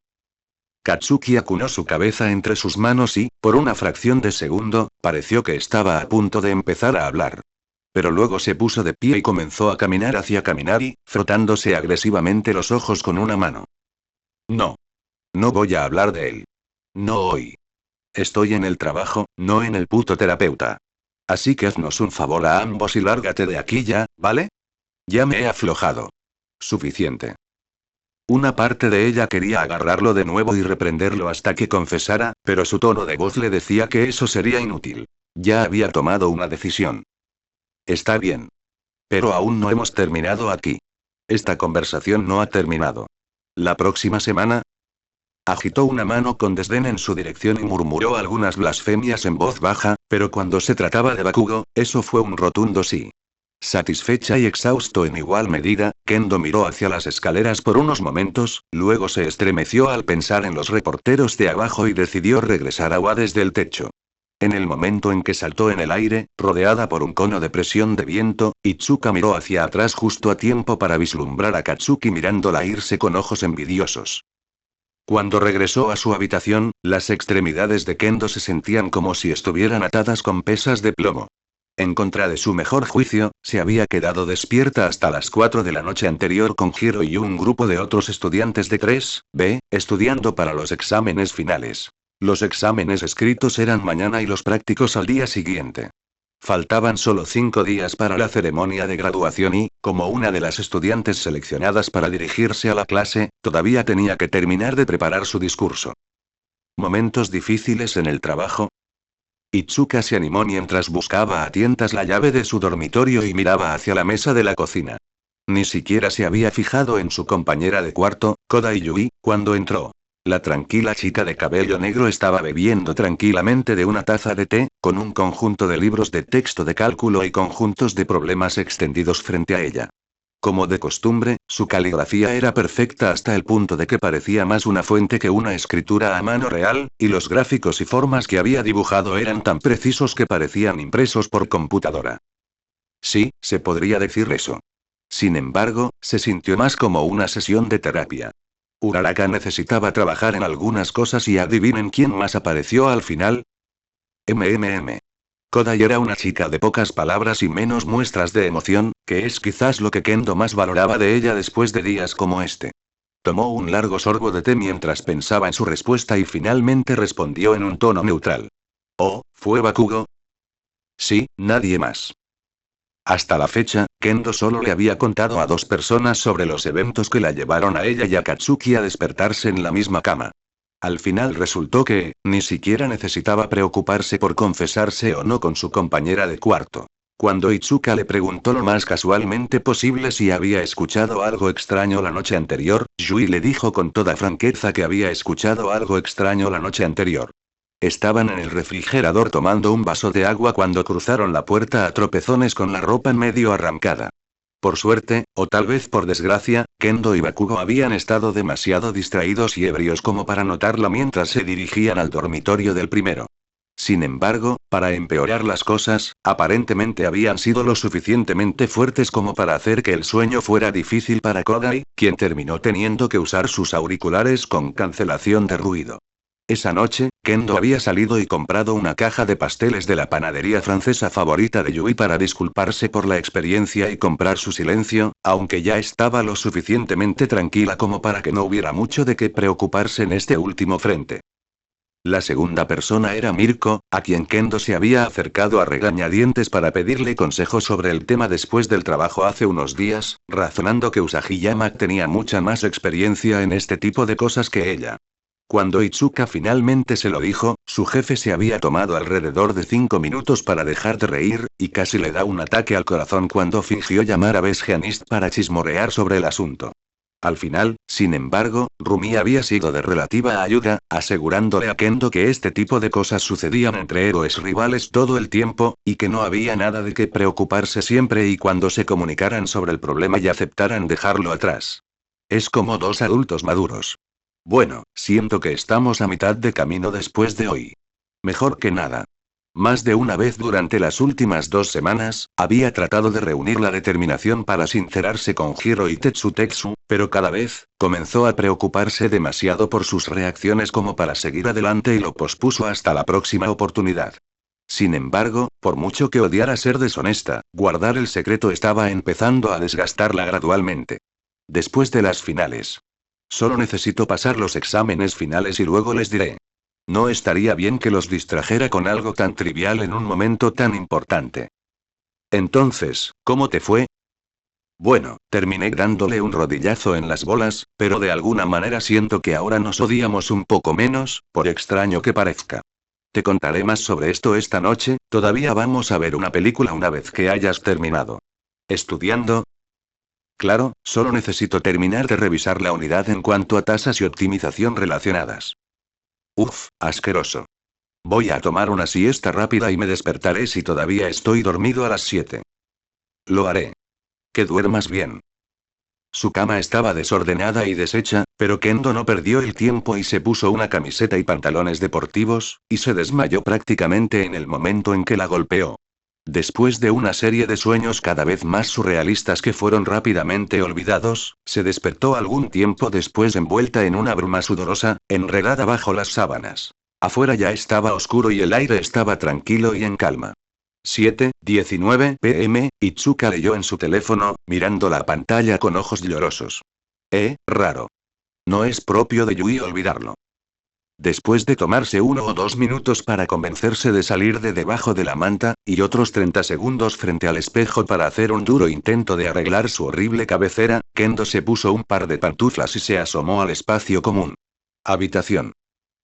Katsuki acunó su cabeza entre sus manos y, por una fracción de segundo, pareció que estaba a punto de empezar a hablar. Pero luego se puso de pie y comenzó a caminar hacia Kaminari, frotándose agresivamente los ojos con una mano. No. No voy a hablar de él. No hoy. Estoy en el trabajo, no en el puto terapeuta. Así que haznos un favor a ambos y lárgate de aquí ya, ¿vale? Ya me he aflojado. Suficiente. Una parte de ella quería agarrarlo de nuevo y reprenderlo hasta que confesara, pero su tono de voz le decía que eso sería inútil. Ya había tomado una decisión. Está bien. Pero aún no hemos terminado aquí. Esta conversación no ha terminado. ¿La próxima semana? Agitó una mano con desdén en su dirección y murmuró algunas blasfemias en voz baja, pero cuando se trataba de Bakugo, eso fue un rotundo sí. Satisfecha y exhausto en igual medida, Kendo miró hacia las escaleras por unos momentos, luego se estremeció al pensar en los reporteros de abajo y decidió regresar agua desde el techo. En el momento en que saltó en el aire, rodeada por un cono de presión de viento, Itsuka miró hacia atrás justo a tiempo para vislumbrar a Katsuki mirándola irse con ojos envidiosos. Cuando regresó a su habitación, las extremidades de Kendo se sentían como si estuvieran atadas con pesas de plomo. En contra de su mejor juicio, se había quedado despierta hasta las 4 de la noche anterior con Hiro y un grupo de otros estudiantes de 3B, estudiando para los exámenes finales. Los exámenes escritos eran mañana y los prácticos al día siguiente. Faltaban solo 5 días para la ceremonia de graduación y, como una de las estudiantes seleccionadas para dirigirse a la clase, todavía tenía que terminar de preparar su discurso. ¿Momentos difíciles en el trabajo? Itsuka se animó mientras buscaba a tientas la llave de su dormitorio y miraba hacia la mesa de la cocina. Ni siquiera se había fijado en su compañera de cuarto, Kodai Yui, cuando entró. La tranquila chica de cabello negro estaba bebiendo tranquilamente de una taza de té, con un conjunto de libros de texto de cálculo y conjuntos de problemas extendidos frente a ella. Como de costumbre, su caligrafía era perfecta hasta el punto de que parecía más una fuente que una escritura a mano real, y los gráficos y formas que había dibujado eran tan precisos que parecían impresos por computadora. Sí, se podría decir eso. Sin embargo, se sintió más como una sesión de terapia. Uraraka necesitaba trabajar en algunas cosas y adivinen quién más apareció al final. Kodai era una chica de pocas palabras y menos muestras de emoción, que es quizás lo que Kendo más valoraba de ella después de días como este. Tomó un largo sorbo de té mientras pensaba en su respuesta y finalmente respondió en un tono neutral. Oh, ¿fue Bakugo? Sí, nadie más. Hasta la fecha, Kendo solo le había contado a 2 personas sobre los eventos que la llevaron a ella y a Katsuki a despertarse en la misma cama. Al final resultó que, ni siquiera necesitaba preocuparse por confesarse o no con su compañera de cuarto. Cuando Itsuka le preguntó lo más casualmente posible si había escuchado algo extraño la noche anterior, Yui le dijo con toda franqueza que había escuchado algo extraño la noche anterior. Estaban en el refrigerador tomando un vaso de agua cuando cruzaron la puerta a tropezones con la ropa medio arrancada. Por suerte, o tal vez por desgracia, Kendo y Bakugo habían estado demasiado distraídos y ebrios como para notarla mientras se dirigían al dormitorio del primero. Sin embargo, para empeorar las cosas, aparentemente habían sido lo suficientemente fuertes como para hacer que el sueño fuera difícil para Kodai, quien terminó teniendo que usar sus auriculares con cancelación de ruido. Esa noche, Kendo había salido y comprado una caja de pasteles de la panadería francesa favorita de Yui para disculparse por la experiencia y comprar su silencio, aunque ya estaba lo suficientemente tranquila como para que no hubiera mucho de qué preocuparse en este último frente. La segunda persona era Mirko, a quien Kendo se había acercado a regañadientes para pedirle consejo sobre el tema después del trabajo hace unos días, razonando que Usagi-yama tenía mucha más experiencia en este tipo de cosas que ella. Cuando Itsuka finalmente se lo dijo, su jefe se había tomado alrededor de 5 minutos para dejar de reír, y casi le da un ataque al corazón cuando fingió llamar a Besgeanist para chismorrear sobre el asunto. Al final, sin embargo, Rumi había sido de relativa ayuda, asegurándole a Kendo que este tipo de cosas sucedían entre héroes rivales todo el tiempo, y que no había nada de qué preocuparse siempre y cuando se comunicaran sobre el problema y aceptaran dejarlo atrás. Es como dos adultos maduros. Bueno, siento que estamos a mitad de camino después de hoy. Mejor que nada. Más de una vez durante las últimas 2 semanas, había tratado de reunir la determinación para sincerarse con Hiro y Tetsutetsu, pero cada vez, comenzó a preocuparse demasiado por sus reacciones como para seguir adelante y lo pospuso hasta la próxima oportunidad. Sin embargo, por mucho que odiara ser deshonesta, guardar el secreto estaba empezando a desgastarla gradualmente. Después de las finales. Solo necesito pasar los exámenes finales y luego les diré. No estaría bien que los distrajera con algo tan trivial en un momento tan importante. Entonces, ¿cómo te fue? Bueno, terminé dándole un rodillazo en las bolas, pero de alguna manera siento que ahora nos odiamos un poco menos, por extraño que parezca. Te contaré más sobre esto esta noche, todavía vamos a ver una película una vez que hayas terminado. ¿Estudiando? Claro, solo necesito terminar de revisar la unidad en cuanto a tasas y optimización relacionadas. Uf, asqueroso. Voy a tomar una siesta rápida y me despertaré si todavía estoy dormido a las 7. Lo haré. Que duermas bien. Su cama estaba desordenada y deshecha, pero Kendo no perdió el tiempo y se puso una camiseta y pantalones deportivos, y se desmayó prácticamente en el momento en que la golpeó. Después de una serie de sueños cada vez más surrealistas que fueron rápidamente olvidados, se despertó algún tiempo después envuelta en una bruma sudorosa, enredada bajo las sábanas. Afuera ya estaba oscuro y el aire estaba tranquilo y en calma. 7:19 p.m., Itsuka leyó en su teléfono, mirando la pantalla con ojos llorosos. Raro. No es propio de Yui olvidarlo. Después de tomarse 1 o 2 minutos para convencerse de salir de debajo de la manta, y otros 30 segundos frente al espejo para hacer un duro intento de arreglar su horrible cabecera, Kendo se puso un par de pantuflas y se asomó al espacio común. Habitación.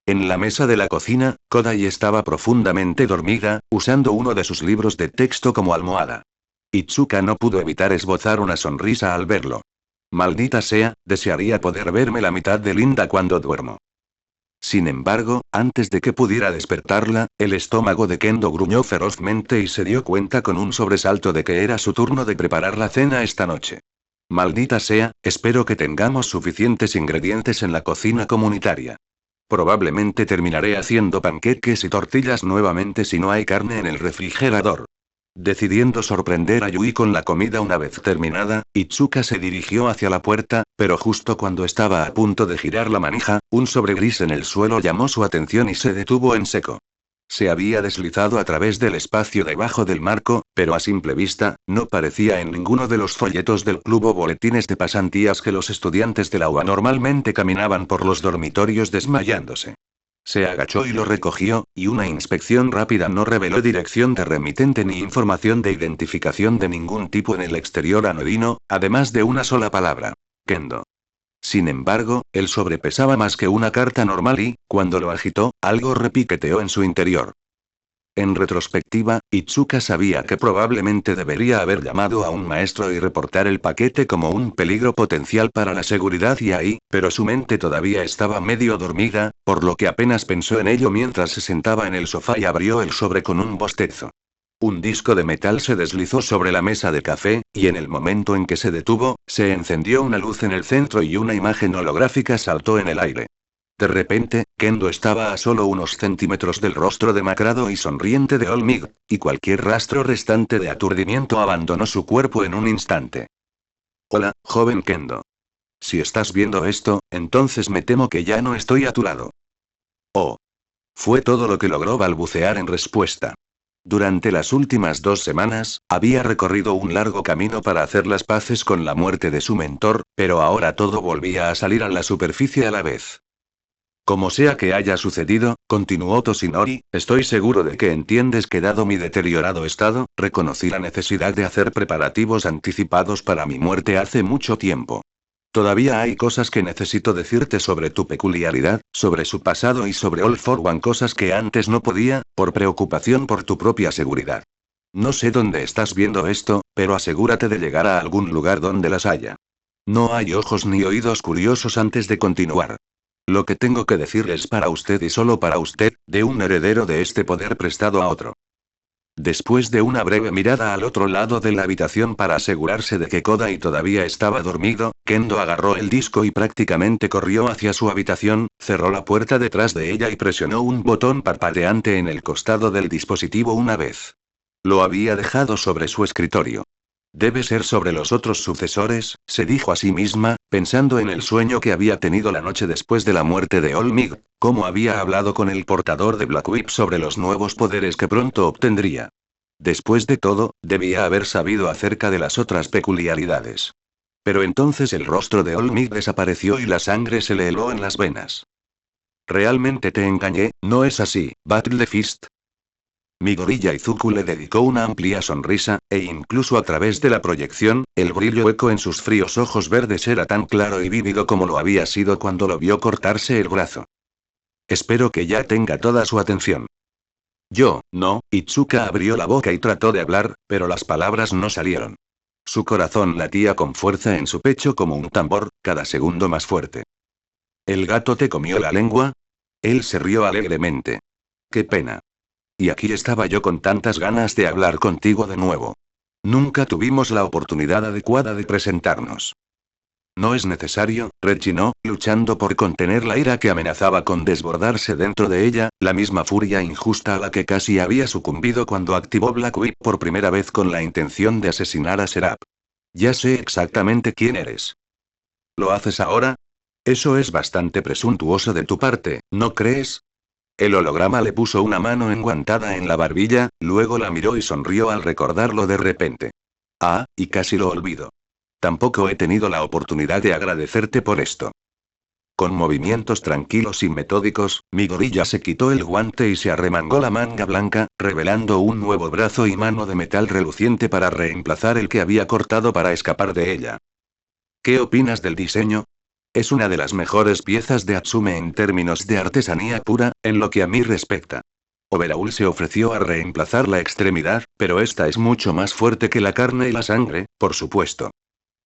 En la mesa de la cocina, Kodai estaba profundamente dormida, usando uno de sus libros de texto como almohada. Itsuka no pudo evitar esbozar una sonrisa al verlo. Maldita sea, desearía poder verme la mitad de linda cuando duermo. Sin embargo, antes de que pudiera despertarla, el estómago de Kendo gruñó ferozmente y se dio cuenta con un sobresalto de que era su turno de preparar la cena esta noche. Maldita sea, espero que tengamos suficientes ingredientes en la cocina comunitaria. Probablemente terminaré haciendo panqueques y tortillas nuevamente si no hay carne en el refrigerador. Decidiendo sorprender a Yui con la comida una vez terminada, Itsuka se dirigió hacia la puerta, pero justo cuando estaba a punto de girar la manija, un sobre gris en el suelo llamó su atención y se detuvo en seco. Se había deslizado a través del espacio debajo del marco, pero a simple vista, no parecía en ninguno de los folletos del club o boletines de pasantías que los estudiantes de la UA normalmente caminaban por los dormitorios desmayándose. Se agachó y lo recogió, y una inspección rápida no reveló dirección de remitente ni información de identificación de ningún tipo en el exterior anodino, además de una sola palabra. Kendo. Sin embargo, el sobre pesaba más que una carta normal y, cuando lo agitó, algo repiqueteó en su interior. En retrospectiva, Itsuka sabía que probablemente debería haber llamado a un maestro y reportar el paquete como un peligro potencial para la seguridad y ahí, pero su mente todavía estaba medio dormida, por lo que apenas pensó en ello mientras se sentaba en el sofá y abrió el sobre con un bostezo. Un disco de metal se deslizó sobre la mesa de café, y en el momento en que se detuvo, se encendió una luz en el centro y una imagen holográfica saltó en el aire. De repente, Kendo estaba a solo unos centímetros del rostro demacrado y sonriente de Olmig, y cualquier rastro restante de aturdimiento abandonó su cuerpo en un instante. Hola, joven Kendo. Si estás viendo esto, entonces me temo que ya no estoy a tu lado. Oh. Fue todo lo que logró balbucear en respuesta. Durante las últimas 2 semanas, había recorrido un largo camino para hacer las paces con la muerte de su mentor, pero ahora todo volvía a salir a la superficie a la vez. Como sea que haya sucedido, continuó Toshinori, estoy seguro de que entiendes que dado mi deteriorado estado, reconocí la necesidad de hacer preparativos anticipados para mi muerte hace mucho tiempo. Todavía hay cosas que necesito decirte sobre tu peculiaridad, sobre su pasado y sobre All for One, cosas que antes no podía, por preocupación por tu propia seguridad. No sé dónde estás viendo esto, pero asegúrate de llegar a algún lugar donde las haya. No hay ojos ni oídos curiosos antes de continuar. Lo que tengo que decir es para usted y solo para usted, de un heredero de este poder prestado a otro. Después de una breve mirada al otro lado de la habitación para asegurarse de que Kodai todavía estaba dormido, Kendo agarró el disco y prácticamente corrió hacia su habitación, cerró la puerta detrás de ella y presionó un botón parpadeante en el costado del dispositivo una vez. Lo había dejado sobre su escritorio. Debe ser sobre los otros sucesores, se dijo a sí misma, pensando en el sueño que había tenido la noche después de la muerte de Olmig, cómo había hablado con el portador de Black Whip sobre los nuevos poderes que pronto obtendría. Después de todo, debía haber sabido acerca de las otras peculiaridades. Pero entonces el rostro de Olmig desapareció y la sangre se le heló en las venas. Realmente te engañé, ¿no es así, Battle the Fist? Midoriya Izuku le dedicó una amplia sonrisa, e incluso a través de la proyección, el brillo eco en sus fríos ojos verdes era tan claro y vívido como lo había sido cuando lo vio cortarse el brazo. Espero que ya tenga toda su atención. No, Itsuka abrió la boca y trató de hablar, pero las palabras no salieron. Su corazón latía con fuerza en su pecho como un tambor, cada segundo más fuerte. ¿El gato te comió la lengua? Él se rió alegremente. Qué pena. Y aquí estaba yo con tantas ganas de hablar contigo de nuevo. Nunca tuvimos la oportunidad adecuada de presentarnos. No es necesario, rechinó, luchando por contener la ira que amenazaba con desbordarse dentro de ella, la misma furia injusta a la que casi había sucumbido cuando activó Black Whip por primera vez con la intención de asesinar a Seraph. Ya sé exactamente quién eres. ¿Lo haces ahora? Eso es bastante presuntuoso de tu parte, ¿no crees? El holograma le puso una mano enguantada en la barbilla, luego la miró y sonrió al recordarlo de repente. Ah, y casi lo olvido. Tampoco he tenido la oportunidad de agradecerte por esto. Con movimientos tranquilos y metódicos, Midoriya se quitó el guante y se arremangó la manga blanca, revelando un nuevo brazo y mano de metal reluciente para reemplazar el que había cortado para escapar de ella. ¿Qué opinas del diseño? Es una de las mejores piezas de Atsume en términos de artesanía pura, en lo que a mí respecta. Overhaul se ofreció a reemplazar la extremidad, pero esta es mucho más fuerte que la carne y la sangre, por supuesto.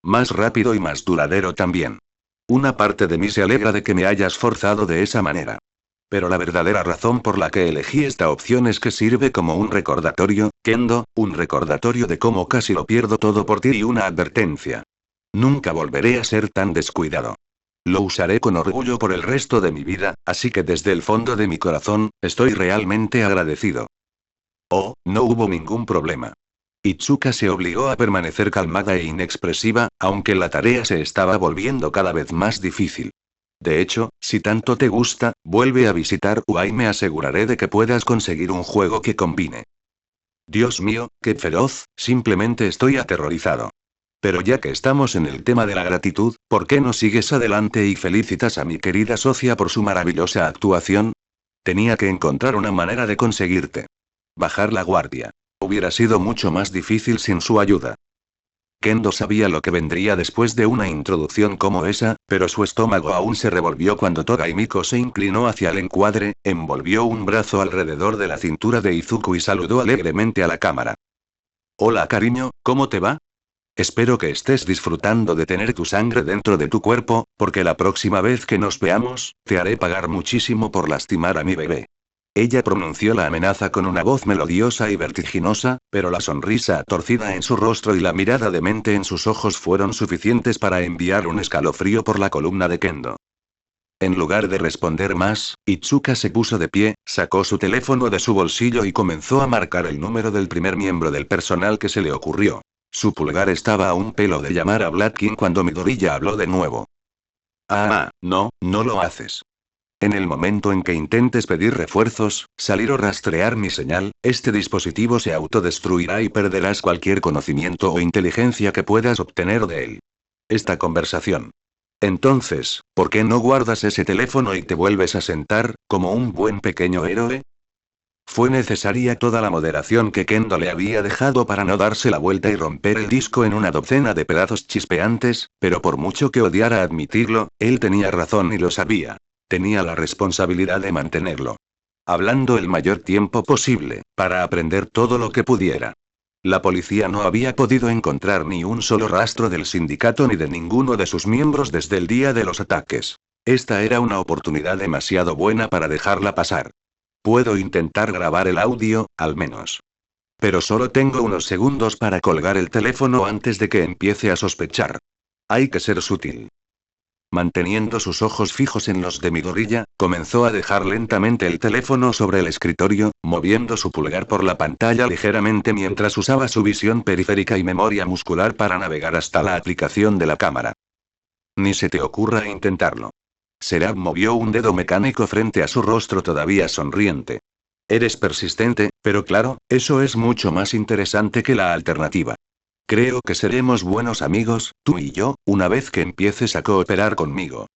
Más rápido y más duradero también. Una parte de mí se alegra de que me hayas forzado de esa manera. Pero la verdadera razón por la que elegí esta opción es que sirve como un recordatorio, Kendo, un recordatorio de cómo casi lo pierdo todo por ti y una advertencia. Nunca volveré a ser tan descuidado. Lo usaré con orgullo por el resto de mi vida, así que desde el fondo de mi corazón, estoy realmente agradecido. Oh, no hubo ningún problema. Itsuka se obligó a permanecer calmada e inexpresiva, aunque la tarea se estaba volviendo cada vez más difícil. De hecho, si tanto te gusta, vuelve a visitar UA y me aseguraré de que puedas conseguir un juego que combine. Dios mío, qué feroz, simplemente estoy aterrorizado. Pero ya que estamos en el tema de la gratitud, ¿por qué no sigues adelante y felicitas a mi querida socia por su maravillosa actuación? Tenía que encontrar una manera de conseguirte. Bajar la guardia. Hubiera sido mucho más difícil sin su ayuda. Kendo sabía lo que vendría después de una introducción como esa, pero su estómago aún se revolvió cuando Toga y Miko se inclinó hacia el encuadre, envolvió un brazo alrededor de la cintura de Izuku y saludó alegremente a la cámara. Hola cariño, ¿cómo te va? Espero que estés disfrutando de tener tu sangre dentro de tu cuerpo, porque la próxima vez que nos veamos, te haré pagar muchísimo por lastimar a mi bebé. Ella pronunció la amenaza con una voz melodiosa y vertiginosa, pero la sonrisa torcida en su rostro y la mirada demente en sus ojos fueron suficientes para enviar un escalofrío por la columna de Kendo. En lugar de responder más, Itsuka se puso de pie, sacó su teléfono de su bolsillo y comenzó a marcar el número del primer miembro del personal que se le ocurrió. Su pulgar estaba a un pelo de llamar a Black King cuando Midoriya habló de nuevo. No, no lo haces. En el momento en que intentes pedir refuerzos, salir o rastrear mi señal, este dispositivo se autodestruirá y perderás cualquier conocimiento o inteligencia que puedas obtener de él. Esta conversación. Entonces, ¿por qué no guardas ese teléfono y te vuelves a sentar, como un buen pequeño héroe? Fue necesaria toda la moderación que Kendo le había dejado para no darse la vuelta y romper el disco en una docena de pedazos chispeantes, pero por mucho que odiara admitirlo, él tenía razón y lo sabía. Tenía la responsabilidad de mantenerlo. Hablando el mayor tiempo posible, para aprender todo lo que pudiera. La policía no había podido encontrar ni un solo rastro del sindicato ni de ninguno de sus miembros desde el día de los ataques. Esta era una oportunidad demasiado buena para dejarla pasar. Puedo intentar grabar el audio, al menos. Pero solo tengo unos segundos para colgar el teléfono antes de que empiece a sospechar. Hay que ser sutil. Manteniendo sus ojos fijos en los de Midoriya, comenzó a dejar lentamente el teléfono sobre el escritorio, moviendo su pulgar por la pantalla ligeramente mientras usaba su visión periférica y memoria muscular para navegar hasta la aplicación de la cámara. Ni se te ocurra intentarlo. Serap movió un dedo mecánico frente a su rostro todavía sonriente. Eres persistente, pero claro, eso es mucho más interesante que la alternativa. Creo que seremos buenos amigos, tú y yo, una vez que empieces a cooperar conmigo.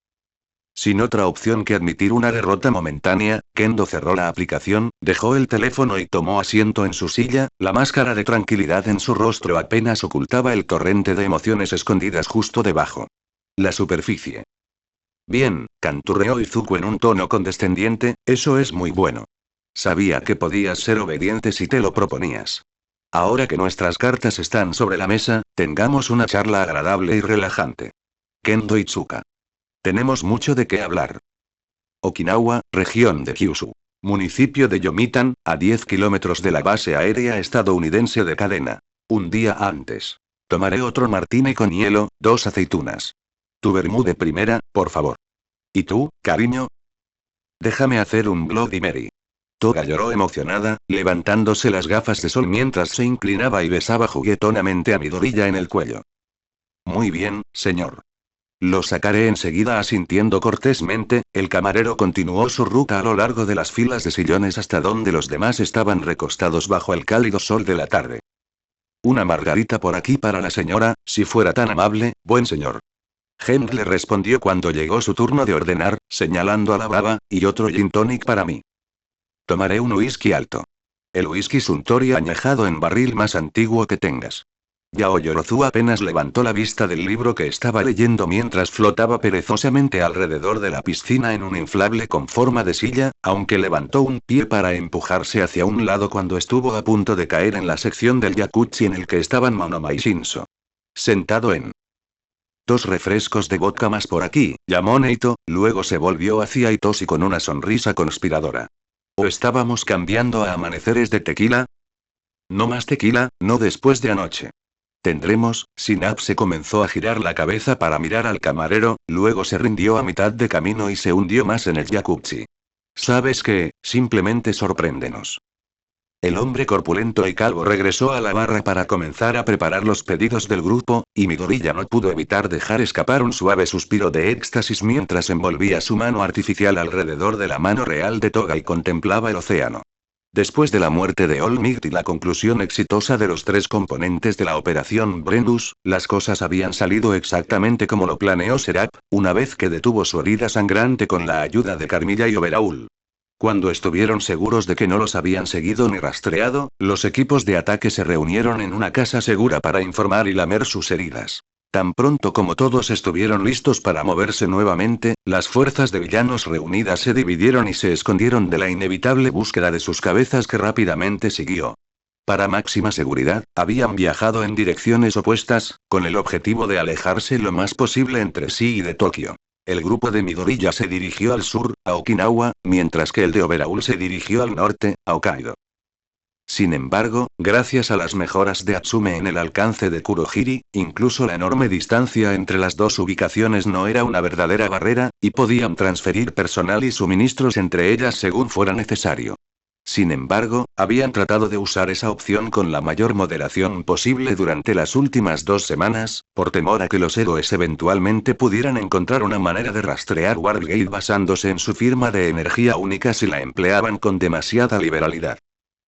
Sin otra opción que admitir una derrota momentánea, Kendo cerró la aplicación, dejó el teléfono y tomó asiento en su silla, la máscara de tranquilidad en su rostro apenas ocultaba el torrente de emociones escondidas justo debajo. La superficie. Bien, canturreó Izuku en un tono condescendiente, eso es muy bueno. Sabía que podías ser obediente si te lo proponías. Ahora que nuestras cartas están sobre la mesa, tengamos una charla agradable y relajante. Kendo Itsuka. Tenemos mucho de qué hablar. Okinawa, región de Kyushu. Municipio de Yomitan, a 10 kilómetros de la base aérea estadounidense de Cadena. Un día antes. Tomaré otro martini con hielo, 2 aceitunas. Tu vermú de primera, por favor. ¿Y tú, cariño? Déjame hacer un Bloody Mary. Toga lloró emocionada, levantándose las gafas de sol mientras se inclinaba y besaba juguetonamente a Midoriya en el cuello. Muy bien, señor. Lo sacaré enseguida asintiendo cortésmente, el camarero continuó su ruta a lo largo de las filas de sillones hasta donde los demás estaban recostados bajo el cálido sol de la tarde. Una margarita por aquí para la señora, si fuera tan amable, buen señor. Henk le respondió cuando llegó su turno de ordenar, señalando a la baba, y otro gin tonic para mí. Tomaré un whisky alto. El whisky Suntory añejado en barril más antiguo que tengas. Yao Yorozu apenas levantó la vista del libro que estaba leyendo mientras flotaba perezosamente alrededor de la piscina en un inflable con forma de silla, aunque levantó un pie para empujarse hacia un lado cuando estuvo a punto de caer en la sección del jacuzzi en el que estaban Monoma y Shinso. Sentado en 2 refrescos de vodka más por aquí, llamó Neito, luego se volvió hacia Itoshi con una sonrisa conspiradora. ¿O estábamos cambiando a amaneceres de tequila? No más tequila, no después de anoche. Tendremos, Sinap se comenzó a girar la cabeza para mirar al camarero, luego se rindió a mitad de camino y se hundió más en el jacuzzi. ¿Sabes qué? Simplemente sorpréndenos. El hombre corpulento y calvo regresó a la barra para comenzar a preparar los pedidos del grupo, y Midoriya no pudo evitar dejar escapar un suave suspiro de éxtasis mientras envolvía su mano artificial alrededor de la mano real de Toga y contemplaba el océano. Después de la muerte de All Might y la conclusión exitosa de los 3 componentes de la Operación Brennus, las cosas habían salido exactamente como lo planeó Serap, una vez que detuvo su herida sangrante con la ayuda de Carmilla y Overaul. Cuando estuvieron seguros de que no los habían seguido ni rastreado, los equipos de ataque se reunieron en una casa segura para informar y lamer sus heridas. Tan pronto como todos estuvieron listos para moverse nuevamente, las fuerzas de villanos reunidas se dividieron y se escondieron de la inevitable búsqueda de sus cabezas que rápidamente siguió. Para máxima seguridad, habían viajado en direcciones opuestas, con el objetivo de alejarse lo más posible entre sí y de Tokio. El grupo de Midoriya se dirigió al sur, a Okinawa, mientras que el de Overhaul se dirigió al norte, a Hokkaido. Sin embargo, gracias a las mejoras de Atsume en el alcance de Kurohiri, incluso la enorme distancia entre las dos ubicaciones no era una verdadera barrera, y podían transferir personal y suministros entre ellas según fuera necesario. Sin embargo, habían tratado de usar esa opción con la mayor moderación posible durante las últimas 2 semanas, por temor a que los héroes eventualmente pudieran encontrar una manera de rastrear Wargate basándose en su firma de energía única si la empleaban con demasiada liberalidad.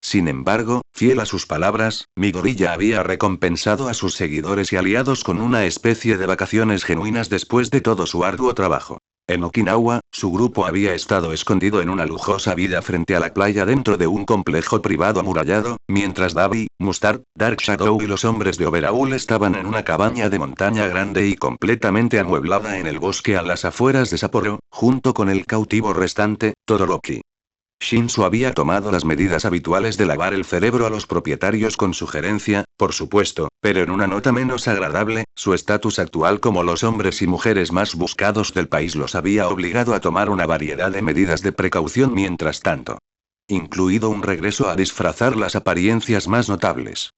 Sin embargo, fiel a sus palabras, Midoriya había recompensado a sus seguidores y aliados con una especie de vacaciones genuinas después de todo su arduo trabajo. En Okinawa, su grupo había estado escondido en una lujosa vida frente a la playa dentro de un complejo privado amurallado, mientras Dabi, Mustard, Dark Shadow y los hombres de Overhaul estaban en una cabaña de montaña grande y completamente amueblada en el bosque a las afueras de Sapporo, junto con el cautivo restante, Todoroki. Shinzo había tomado las medidas habituales de lavar el cerebro a los propietarios con sugerencia, por supuesto, pero en una nota menos agradable, su estatus actual como los hombres y mujeres más buscados del país los había obligado a tomar una variedad de medidas de precaución mientras tanto. Incluido un regreso a disfrazar las apariencias más notables.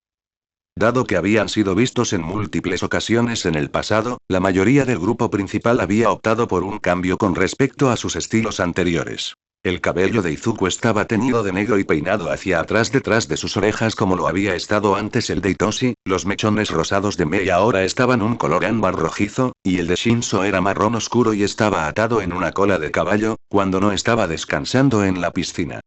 Dado que habían sido vistos en múltiples ocasiones en el pasado, la mayoría del grupo principal había optado por un cambio con respecto a sus estilos anteriores. El cabello de Izuku estaba teñido de negro y peinado hacia atrás detrás de sus orejas como lo había estado antes el de Itoshi, los mechones rosados de Mei ahora estaban un color ámbar rojizo, y el de Shinzo era marrón oscuro y estaba atado en una cola de caballo, cuando no estaba descansando en la piscina.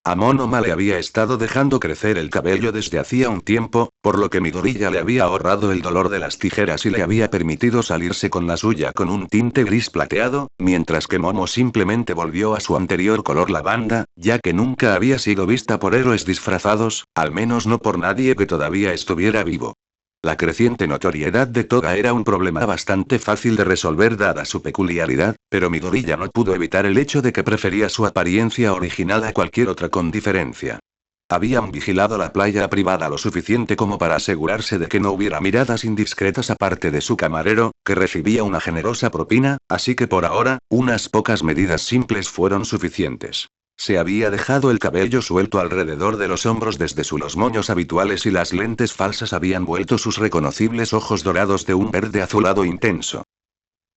A Monoma le había estado dejando crecer el cabello desde hacía un tiempo, por lo que Midoriya le había ahorrado el dolor de las tijeras y le había permitido salirse con la suya con un tinte gris plateado, mientras que Momo simplemente volvió a su anterior color lavanda, ya que nunca había sido vista por héroes disfrazados, al menos no por nadie que todavía estuviera vivo. La creciente notoriedad de Toga era un problema bastante fácil de resolver dada su peculiaridad, pero Midoriya no pudo evitar el hecho de que prefería su apariencia original a cualquier otra con diferencia. Habían vigilado la playa privada lo suficiente como para asegurarse de que no hubiera miradas indiscretas aparte de su camarero, que recibía una generosa propina, así que por ahora, unas pocas medidas simples fueron suficientes. Se había dejado el cabello suelto alrededor de los hombros desde los moños habituales y las lentes falsas habían vuelto sus reconocibles ojos dorados de un verde azulado intenso.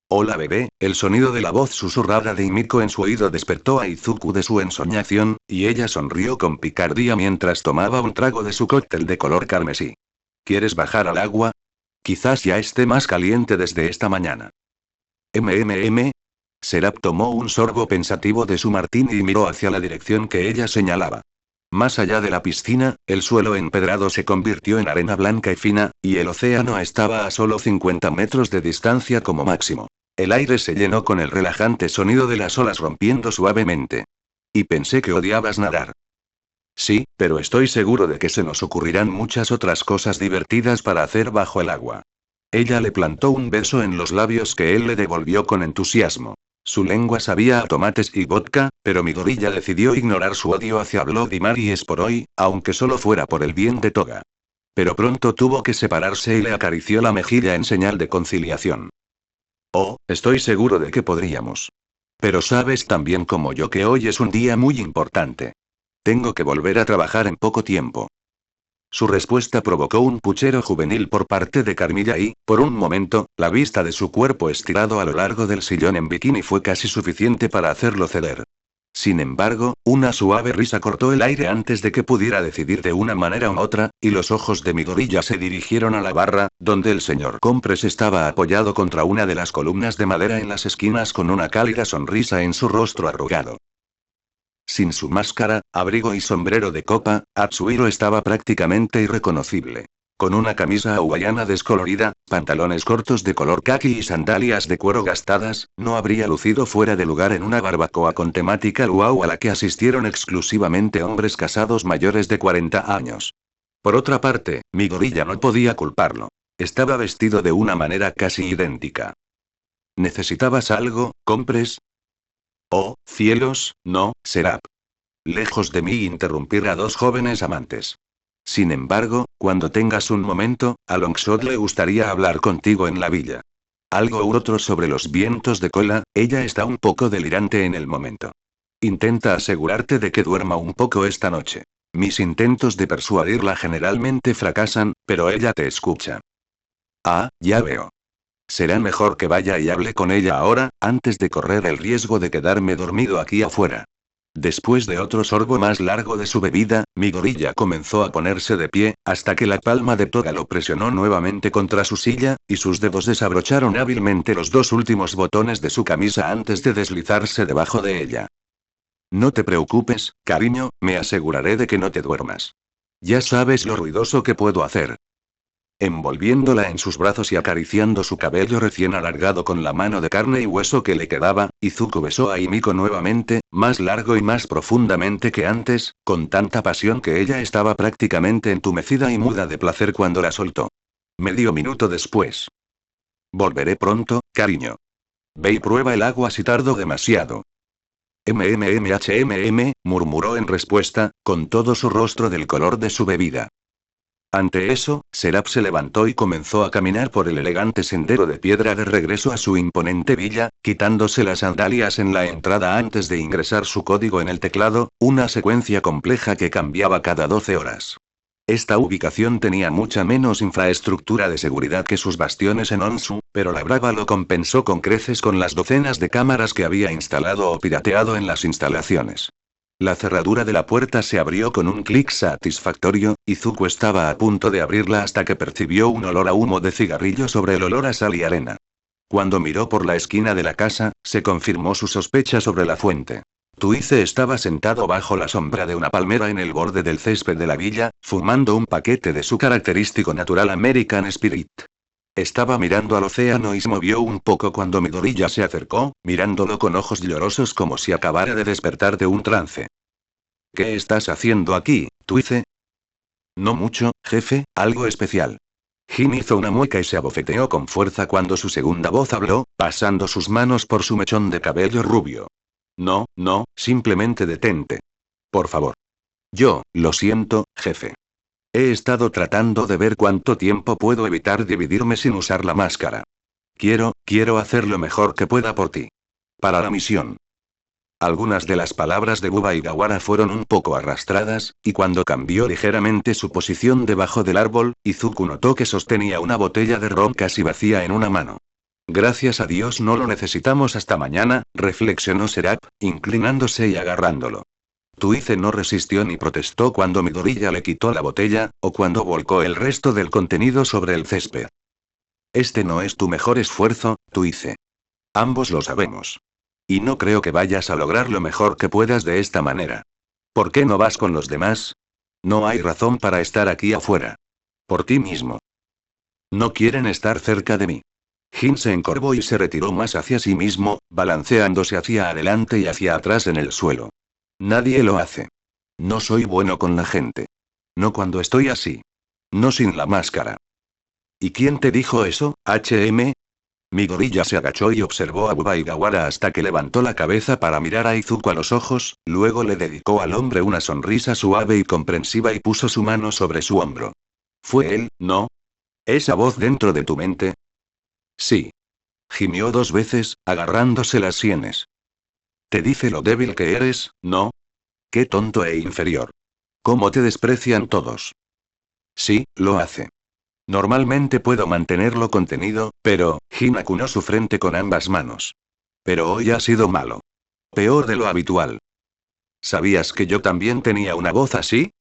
Hola bebé, el sonido de la voz susurrada de Himiko en su oído despertó a Izuku de su ensoñación, y ella sonrió con picardía mientras tomaba un trago de su cóctel de color carmesí. ¿Quieres bajar al agua? Quizás ya esté más caliente desde esta mañana. Serap tomó un sorbo pensativo de su martini y miró hacia la dirección que ella señalaba. Más allá de la piscina, el suelo empedrado se convirtió en arena blanca y fina, y el océano estaba a solo 50 metros de distancia como máximo. El aire se llenó con el relajante sonido de las olas rompiendo suavemente. Y pensé que odiabas nadar. Sí, pero estoy seguro de que se nos ocurrirán muchas otras cosas divertidas para hacer bajo el agua. Ella le plantó un beso en los labios que él le devolvió con entusiasmo. Su lengua sabía a tomates y vodka, pero Midoriya decidió ignorar su odio hacia Bloody Maries por hoy, aunque solo fuera por el bien de Toga. Pero pronto tuvo que separarse y le acarició la mejilla en señal de conciliación. Oh, estoy seguro de que podríamos. Pero sabes tan bien como yo que hoy es un día muy importante. Tengo que volver a trabajar en poco tiempo. Su respuesta provocó un puchero juvenil por parte de Carmilla y, por un momento, la vista de su cuerpo estirado a lo largo del sillón en bikini fue casi suficiente para hacerlo ceder. Sin embargo, una suave risa cortó el aire antes de que pudiera decidir de una manera u otra, y los ojos de Midoriya se dirigieron a la barra, donde el señor Compres estaba apoyado contra una de las columnas de madera en las esquinas con una cálida sonrisa en su rostro arrugado. Sin su máscara, abrigo y sombrero de copa, Atsuhiro estaba prácticamente irreconocible. Con una camisa hawaiana descolorida, pantalones cortos de color caqui y sandalias de cuero gastadas, no habría lucido fuera de lugar en una barbacoa con temática luau a la que asistieron exclusivamente hombres casados mayores de 40 años. Por otra parte, mi gorilla no podía culparlo. Estaba vestido de una manera casi idéntica. ¿Necesitabas algo, compres? Oh, cielos, no, Serap. Lejos de mí interrumpir a dos jóvenes amantes. Sin embargo, cuando tengas un momento, a Longshot le gustaría hablar contigo en la villa. Algo u otro sobre los vientos de cola, ella está un poco delirante en el momento. Intenta asegurarte de que duerma un poco esta noche. Mis intentos de persuadirla generalmente fracasan, pero ella te escucha. Ah, ya veo. Será mejor que vaya y hable con ella ahora, antes de correr el riesgo de quedarme dormido aquí afuera. Después de otro sorbo más largo de su bebida, mi gorilla comenzó a ponerse de pie, hasta que la palma de Toga lo presionó nuevamente contra su silla, y sus dedos desabrocharon hábilmente los dos últimos botones de su camisa antes de deslizarse debajo de ella. No te preocupes, cariño, me aseguraré de que no te duermas. Ya sabes lo ruidoso que puedo hacer. Envolviéndola en sus brazos y acariciando su cabello recién alargado con la mano de carne y hueso que le quedaba, Izuku besó a Himiko nuevamente, más largo y más profundamente que antes, con tanta pasión que ella estaba prácticamente entumecida y muda de placer cuando la soltó. Medio minuto después. Volveré pronto, cariño. Ve y prueba el agua si tardo demasiado. Murmuró en respuesta, con todo su rostro del color de su bebida. Ante eso, Serap se levantó y comenzó a caminar por el elegante sendero de piedra de regreso a su imponente villa, quitándose las sandalias en la entrada antes de ingresar su código en el teclado, una secuencia compleja que cambiaba cada 12 horas. Esta ubicación tenía mucha menos infraestructura de seguridad que sus bastiones en Onsu, pero la Brava lo compensó con creces con las docenas de cámaras que había instalado o pirateado en las instalaciones. La cerradura de la puerta se abrió con un clic satisfactorio, y Izuku estaba a punto de abrirla hasta que percibió un olor a humo de cigarrillo sobre el olor a sal y arena. Cuando miró por la esquina de la casa, se confirmó su sospecha sobre la fuente. Tuice estaba sentado bajo la sombra de una palmera en el borde del césped de la villa, fumando un paquete de su característico Natural American Spirit. Estaba mirando al océano y se movió un poco cuando mi gorilla se acercó, mirándolo con ojos llorosos como si acabara de despertar de un trance. ¿Qué estás haciendo aquí, Tuice? No mucho, jefe, algo especial. Jin hizo una mueca y se abofeteó con fuerza cuando su segunda voz habló, pasando sus manos por su mechón de cabello rubio. No, simplemente detente. Por favor. Lo siento, jefe. He estado tratando de ver cuánto tiempo puedo evitar dividirme sin usar la máscara. Quiero hacer lo mejor que pueda por ti. Para la misión. Algunas de las palabras de Buba Higawara fueron un poco arrastradas, y cuando cambió ligeramente su posición debajo del árbol, Izuku notó que sostenía una botella de ron casi vacía en una mano. Gracias a Dios no lo necesitamos hasta mañana, reflexionó Serap, inclinándose y agarrándolo. Tuice no resistió ni protestó cuando mi gorilla le quitó la botella, o cuando volcó el resto del contenido sobre el césped. Este no es tu mejor esfuerzo, Tuice. Ambos lo sabemos. Y no creo que vayas a lograr lo mejor que puedas de esta manera. ¿Por qué no vas con los demás? No hay razón para estar aquí afuera. Por ti mismo. No quieren estar cerca de mí. Jin se encorvó y se retiró más hacia sí mismo, balanceándose hacia adelante y hacia atrás en el suelo. Nadie lo hace. No soy bueno con la gente. No cuando estoy así. No sin la máscara. ¿Y quién te dijo eso, HM? Mi gorilla se agachó y observó a Buba Higawara hasta que levantó la cabeza para mirar a Izuku a los ojos, luego le dedicó al hombre una sonrisa suave y comprensiva y puso su mano sobre su hombro. ¿Fue él, no? ¿Esa voz dentro de tu mente? Sí. Gimió 2 veces, agarrándose las sienes. Te dice lo débil que eres, ¿no? Qué tonto e inferior. ¿Cómo te desprecian todos? Sí, lo hace. Normalmente puedo mantenerlo contenido, pero, Jin acunó su frente con ambas manos. Pero hoy ha sido malo. Peor de lo habitual. ¿Sabías que yo también tenía una voz así?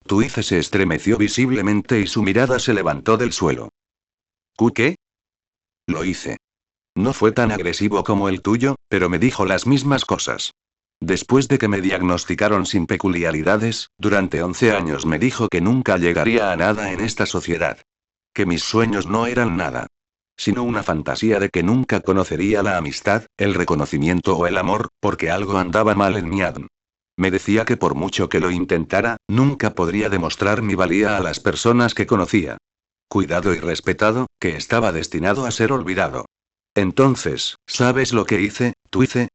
Tuice se estremeció visiblemente y su mirada se levantó del suelo. ¿Qué? Lo hice. No fue tan agresivo como el tuyo, pero me dijo las mismas cosas. Después de que me diagnosticaron sin peculiaridades, durante 11 años me dijo que nunca llegaría a nada en esta sociedad. Que mis sueños no eran nada, sino una fantasía de que nunca conocería la amistad, el reconocimiento o el amor, porque algo andaba mal en mi ADN. Me decía que por mucho que lo intentara, nunca podría demostrar mi valía a las personas que conocía. Cuidado y respetado, que estaba destinado a ser olvidado. Entonces, ¿sabes lo que hice, Tuice?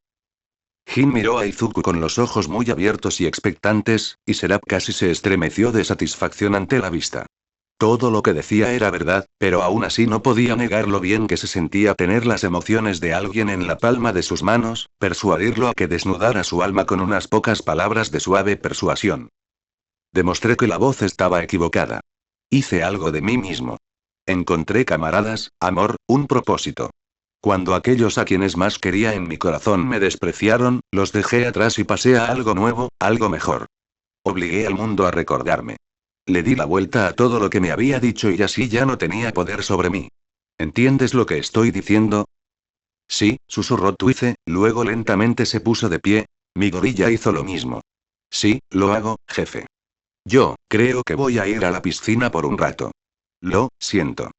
Jin miró a Izuku con los ojos muy abiertos y expectantes, y Serap casi se estremeció de satisfacción ante la vista. Todo lo que decía era verdad, pero aún así no podía negar lo bien que se sentía tener las emociones de alguien en la palma de sus manos, persuadirlo a que desnudara su alma con unas pocas palabras de suave persuasión. Demostré que la voz estaba equivocada. Hice algo de mí mismo. Encontré camaradas, amor, un propósito. Cuando aquellos a quienes más quería en mi corazón me despreciaron, los dejé atrás y pasé a algo nuevo, algo mejor. Obligué al mundo a recordarme. Le di la vuelta a todo lo que me había dicho y así ya no tenía poder sobre mí. ¿Entiendes lo que estoy diciendo? Sí, susurró Tuice, luego lentamente se puso de pie. Mi gorilla hizo lo mismo. Sí, lo hago, jefe. Yo, creo que voy a ir a la piscina por un rato. Lo siento.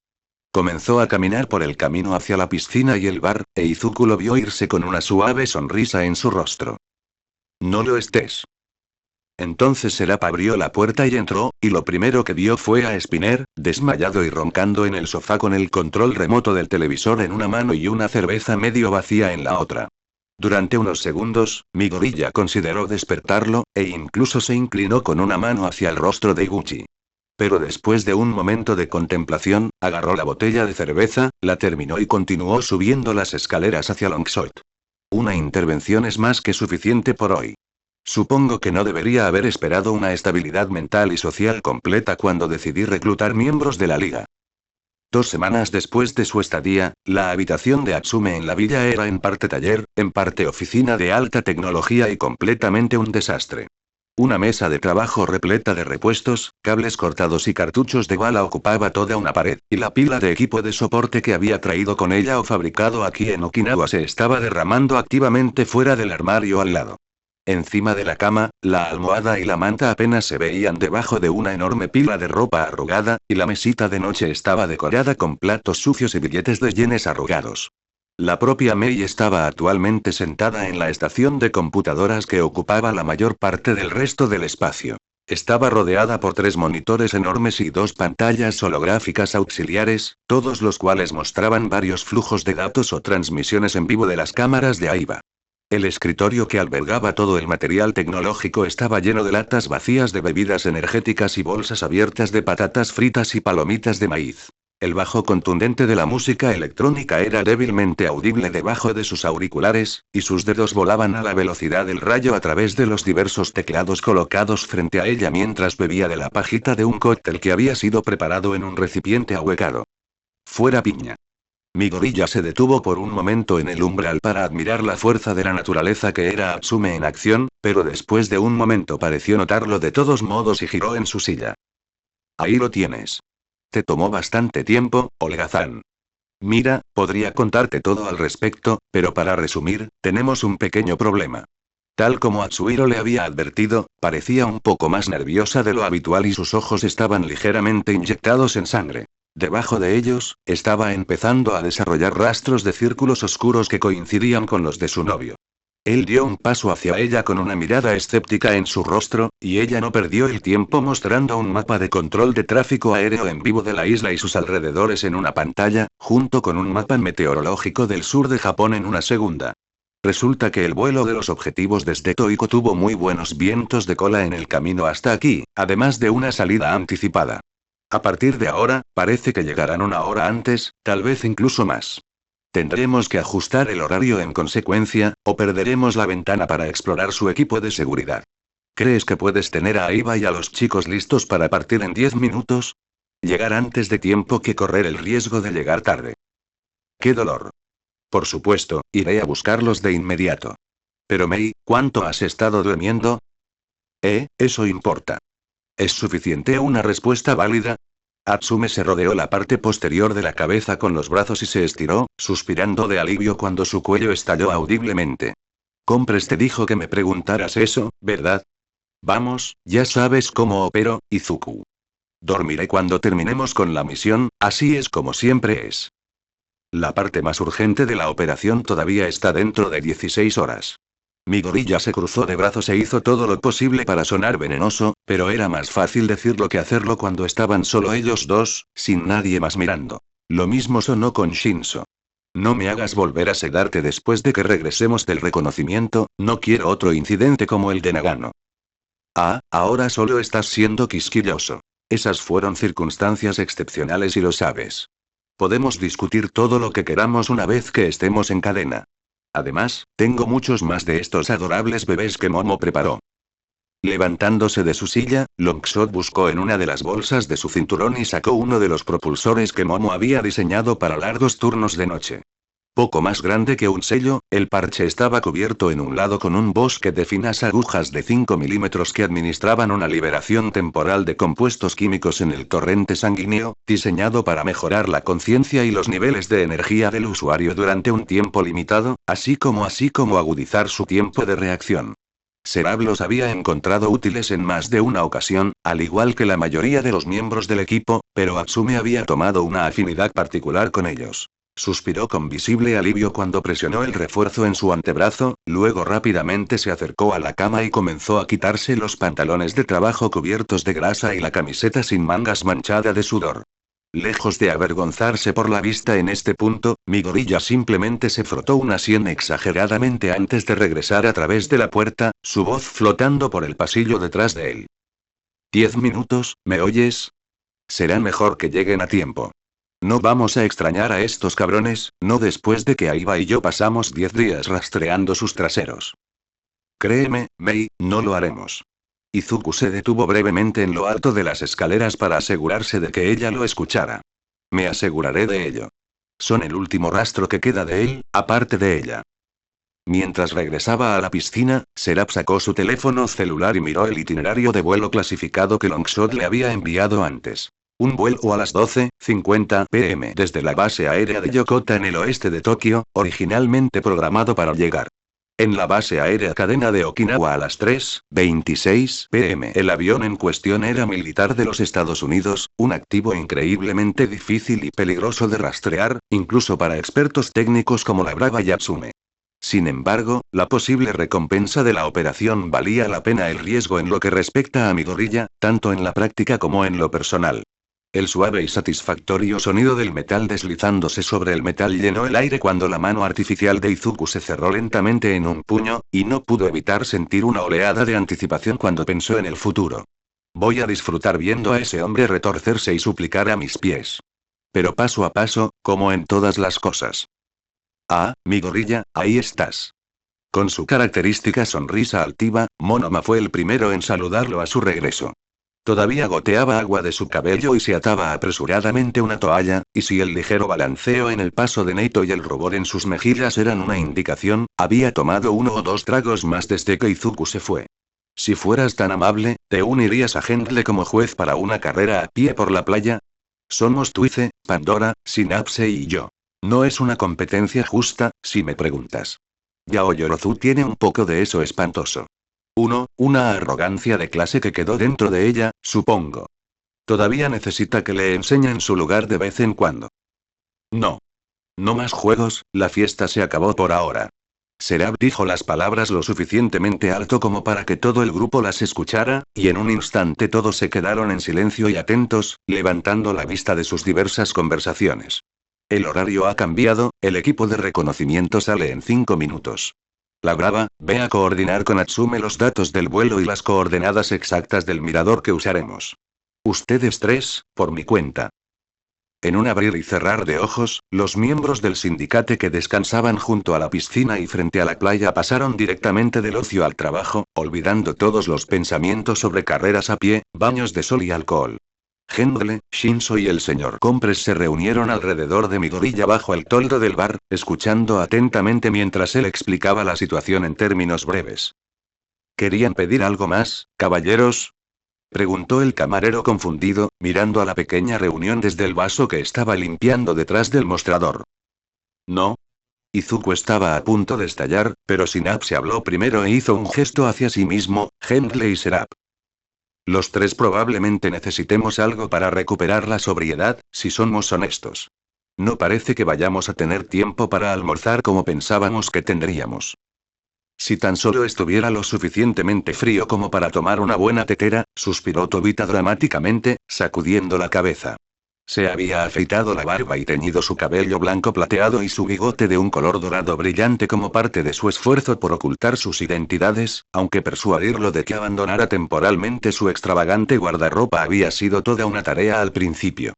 Comenzó a caminar por el camino hacia la piscina y el bar, e Izuku lo vio irse con una suave sonrisa en su rostro. No lo estés. Entonces Serap abrió la puerta y entró, y lo primero que vio fue a Spinner, desmayado y roncando en el sofá con el control remoto del televisor en una mano y una cerveza medio vacía en la otra. Durante unos segundos, mi gorilla consideró despertarlo, e incluso se inclinó con una mano hacia el rostro de Gucci. Pero después de un momento de contemplación, agarró la botella de cerveza, la terminó y continuó subiendo las escaleras hacia Longshot. Una intervención es más que suficiente por hoy. Supongo que no debería haber esperado una estabilidad mental y social completa cuando decidí reclutar miembros de la liga. 2 semanas después de su estadía, la habitación de Atsume en la villa era en parte taller, en parte oficina de alta tecnología y completamente un desastre. Una mesa de trabajo repleta de repuestos, cables cortados y cartuchos de bala ocupaba toda una pared, y la pila de equipo de soporte que había traído con ella o fabricado aquí en Okinawa se estaba derramando activamente fuera del armario al lado. Encima de la cama, la almohada y la manta apenas se veían debajo de una enorme pila de ropa arrugada, y la mesita de noche estaba decorada con platos sucios y billetes de yenes arrugados. La propia Mei estaba actualmente sentada en la estación de computadoras que ocupaba la mayor parte del resto del espacio. Estaba rodeada por 3 monitores enormes y 2 pantallas holográficas auxiliares, todos los cuales mostraban varios flujos de datos o transmisiones en vivo de las cámaras de AIBA. El escritorio que albergaba todo el material tecnológico estaba lleno de latas vacías de bebidas energéticas y bolsas abiertas de patatas fritas y palomitas de maíz. El bajo contundente de la música electrónica era débilmente audible debajo de sus auriculares, y sus dedos volaban a la velocidad del rayo a través de los diversos teclados colocados frente a ella mientras bebía de la pajita de un cóctel que había sido preparado en un recipiente ahuecado. Fuera piña. Mi gorilla se detuvo por un momento en el umbral para admirar la fuerza de la naturaleza que era Atsume en acción, pero después de un momento pareció notarlo de todos modos y giró en su silla. Ahí lo tienes. Te tomó bastante tiempo, holgazán. Mira, podría contarte todo al respecto, pero para resumir, tenemos un pequeño problema. Tal como Atsuhiro le había advertido, parecía un poco más nerviosa de lo habitual y sus ojos estaban ligeramente inyectados en sangre. Debajo de ellos, estaba empezando a desarrollar rastros de círculos oscuros que coincidían con los de su novio. Él dio un paso hacia ella con una mirada escéptica en su rostro, y ella no perdió el tiempo mostrando un mapa de control de tráfico aéreo en vivo de la isla y sus alrededores en una pantalla, junto con un mapa meteorológico del sur de Japón en una segunda. Resulta que el vuelo de los objetivos desde Toiko tuvo muy buenos vientos de cola en el camino hasta aquí, además de una salida anticipada. A partir de ahora, parece que llegarán 1 hora antes, tal vez incluso más. Tendremos que ajustar el horario en consecuencia, o perderemos la ventana para explorar su equipo de seguridad. ¿Crees que puedes tener a Aiba y a los chicos listos para partir en 10 minutos? Llegar antes de tiempo que correr el riesgo de llegar tarde. ¡Qué dolor! Por supuesto, iré a buscarlos de inmediato. Pero Mei, ¿cuánto has estado durmiendo? Eso importa. ¿Es suficiente una respuesta válida? Atsume se rodeó la parte posterior de la cabeza con los brazos y se estiró, suspirando de alivio cuando su cuello estalló audiblemente. Compres te dijo que me preguntaras eso, ¿verdad? Vamos, ya sabes cómo opero, Izuku. Dormiré cuando terminemos con la misión, así es como siempre es. La parte más urgente de la operación todavía está dentro de 16 horas. Mi gorilla se cruzó de brazos e hizo todo lo posible para sonar venenoso, pero era más fácil decirlo que hacerlo cuando estaban solo ellos dos, sin nadie más mirando. Lo mismo sonó con Shinso. No me hagas volver a sedarte después de que regresemos del reconocimiento, no quiero otro incidente como el de Nagano. Ah, ahora solo estás siendo quisquilloso. Esas fueron circunstancias excepcionales y lo sabes. Podemos discutir todo lo que queramos una vez que estemos en cadena. Además, tengo muchos más de estos adorables bebés que Momo preparó. Levantándose de su silla, Longshot buscó en una de las bolsas de su cinturón y sacó uno de los propulsores que Momo había diseñado para largos turnos de noche. Poco más grande que un sello, el parche estaba cubierto en un lado con un bosque de finas agujas de 5 milímetros que administraban una liberación temporal de compuestos químicos en el torrente sanguíneo, diseñado para mejorar la conciencia y los niveles de energía del usuario durante un tiempo limitado, así como agudizar su tiempo de reacción. Serab los había encontrado útiles en más de una ocasión, al igual que la mayoría de los miembros del equipo, pero Atsume había tomado una afinidad particular con ellos. Suspiró con visible alivio cuando presionó el refuerzo en su antebrazo, luego rápidamente se acercó a la cama y comenzó a quitarse los pantalones de trabajo cubiertos de grasa y la camiseta sin mangas manchada de sudor. Lejos de avergonzarse por la vista en este punto, mi gorilla simplemente se frotó una sien exageradamente antes de regresar a través de la puerta, su voz flotando por el pasillo detrás de él. 10 minutos, ¿me oyes? Será mejor que lleguen a tiempo. No vamos a extrañar a estos cabrones, no después de que Aiba y yo pasamos 10 días rastreando sus traseros. Créeme, Mei, no lo haremos. Izuku se detuvo brevemente en lo alto de las escaleras para asegurarse de que ella lo escuchara. Me aseguraré de ello. Son el último rastro que queda de él, aparte de ella. Mientras regresaba a la piscina, Serap sacó su teléfono celular y miró el itinerario de vuelo clasificado que Longshot le había enviado antes. Un vuelo a las 12:50 p.m. desde la base aérea de Yokota en el oeste de Tokio, originalmente programado para llegar. En la base aérea cadena de Okinawa a las 3:26 p.m. El avión en cuestión era militar de los Estados Unidos, un activo increíblemente difícil y peligroso de rastrear, incluso para expertos técnicos como la brava Yatsume. Sin embargo, la posible recompensa de la operación valía la pena el riesgo en lo que respecta a mi gorilla, tanto en la práctica como en lo personal. El suave y satisfactorio sonido del metal deslizándose sobre el metal llenó el aire cuando la mano artificial de Izuku se cerró lentamente en un puño, y no pudo evitar sentir una oleada de anticipación cuando pensó en el futuro. Voy a disfrutar viendo a ese hombre retorcerse y suplicar a mis pies. Pero paso a paso, como en todas las cosas. Ah, mi gorilla, ahí estás. Con su característica sonrisa altiva, Monoma fue el primero en saludarlo a su regreso. Todavía goteaba agua de su cabello y se ataba apresuradamente una toalla, y si el ligero balanceo en el paso de Neito y el rubor en sus mejillas eran una indicación, había tomado 1 o 2 tragos más desde que Izuku se fue. Si fueras tan amable, ¿te unirías a Gendle como juez para una carrera a pie por la playa? Somos Twice, Pandora, Synapse y yo. No es una competencia justa, si me preguntas. Yao Yorozu tiene un poco de eso espantoso. Una arrogancia de clase que quedó dentro de ella, supongo. Todavía necesita que le enseñen su lugar de vez en cuando. No. No más juegos, la fiesta se acabó por ahora. Serap dijo las palabras lo suficientemente alto como para que todo el grupo las escuchara, y en un instante todos se quedaron en silencio y atentos, levantando la vista de sus diversas conversaciones. El horario ha cambiado, el equipo de reconocimiento sale en 5 minutos. La brava, ve a coordinar con Atsume los datos del vuelo y las coordenadas exactas del mirador que usaremos. Ustedes 3, por mi cuenta. En un abrir y cerrar de ojos, los miembros del sindicate que descansaban junto a la piscina y frente a la playa pasaron directamente del ocio al trabajo, olvidando todos los pensamientos sobre carreras a pie, baños de sol y alcohol. Gendle, Shinso y el señor Compres se reunieron alrededor de mi gorilla bajo el toldo del bar, escuchando atentamente mientras él explicaba la situación en términos breves. ¿Querían pedir algo más, caballeros? Preguntó el camarero confundido, mirando a la pequeña reunión desde el vaso que estaba limpiando detrás del mostrador. No. Izuku estaba a punto de estallar, pero Synapse habló primero e hizo un gesto hacia sí mismo, Hendley y Serap. Los tres probablemente necesitemos algo para recuperar la sobriedad, si somos honestos. No parece que vayamos a tener tiempo para almorzar como pensábamos que tendríamos. Si tan solo estuviera lo suficientemente frío como para tomar una buena tetera, suspiró Tobita dramáticamente, sacudiendo la cabeza. Se había afeitado la barba y teñido su cabello blanco plateado y su bigote de un color dorado brillante como parte de su esfuerzo por ocultar sus identidades, aunque persuadirlo de que abandonara temporalmente su extravagante guardarropa había sido toda una tarea al principio.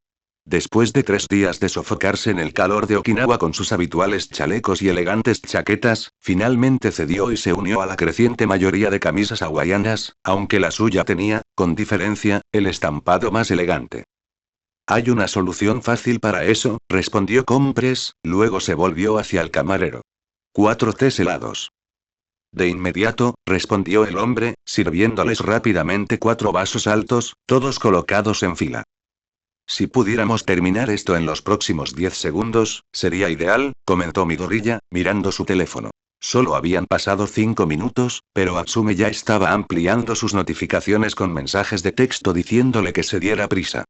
Después de 3 días de sofocarse en el calor de Okinawa con sus habituales chalecos y elegantes chaquetas, finalmente cedió y se unió a la creciente mayoría de camisas hawaianas, aunque la suya tenía, con diferencia, el estampado más elegante. Hay una solución fácil para eso, respondió Compress, luego se volvió hacia el camarero. 4 tés helados. De inmediato, respondió el hombre, sirviéndoles rápidamente 4 vasos altos, todos colocados en fila. Si pudiéramos terminar esto en los próximos 10 segundos, sería ideal, comentó Midoriya, mirando su teléfono. Solo habían pasado 5 minutos, pero Atsume ya estaba ampliando sus notificaciones con mensajes de texto diciéndole que se diera prisa.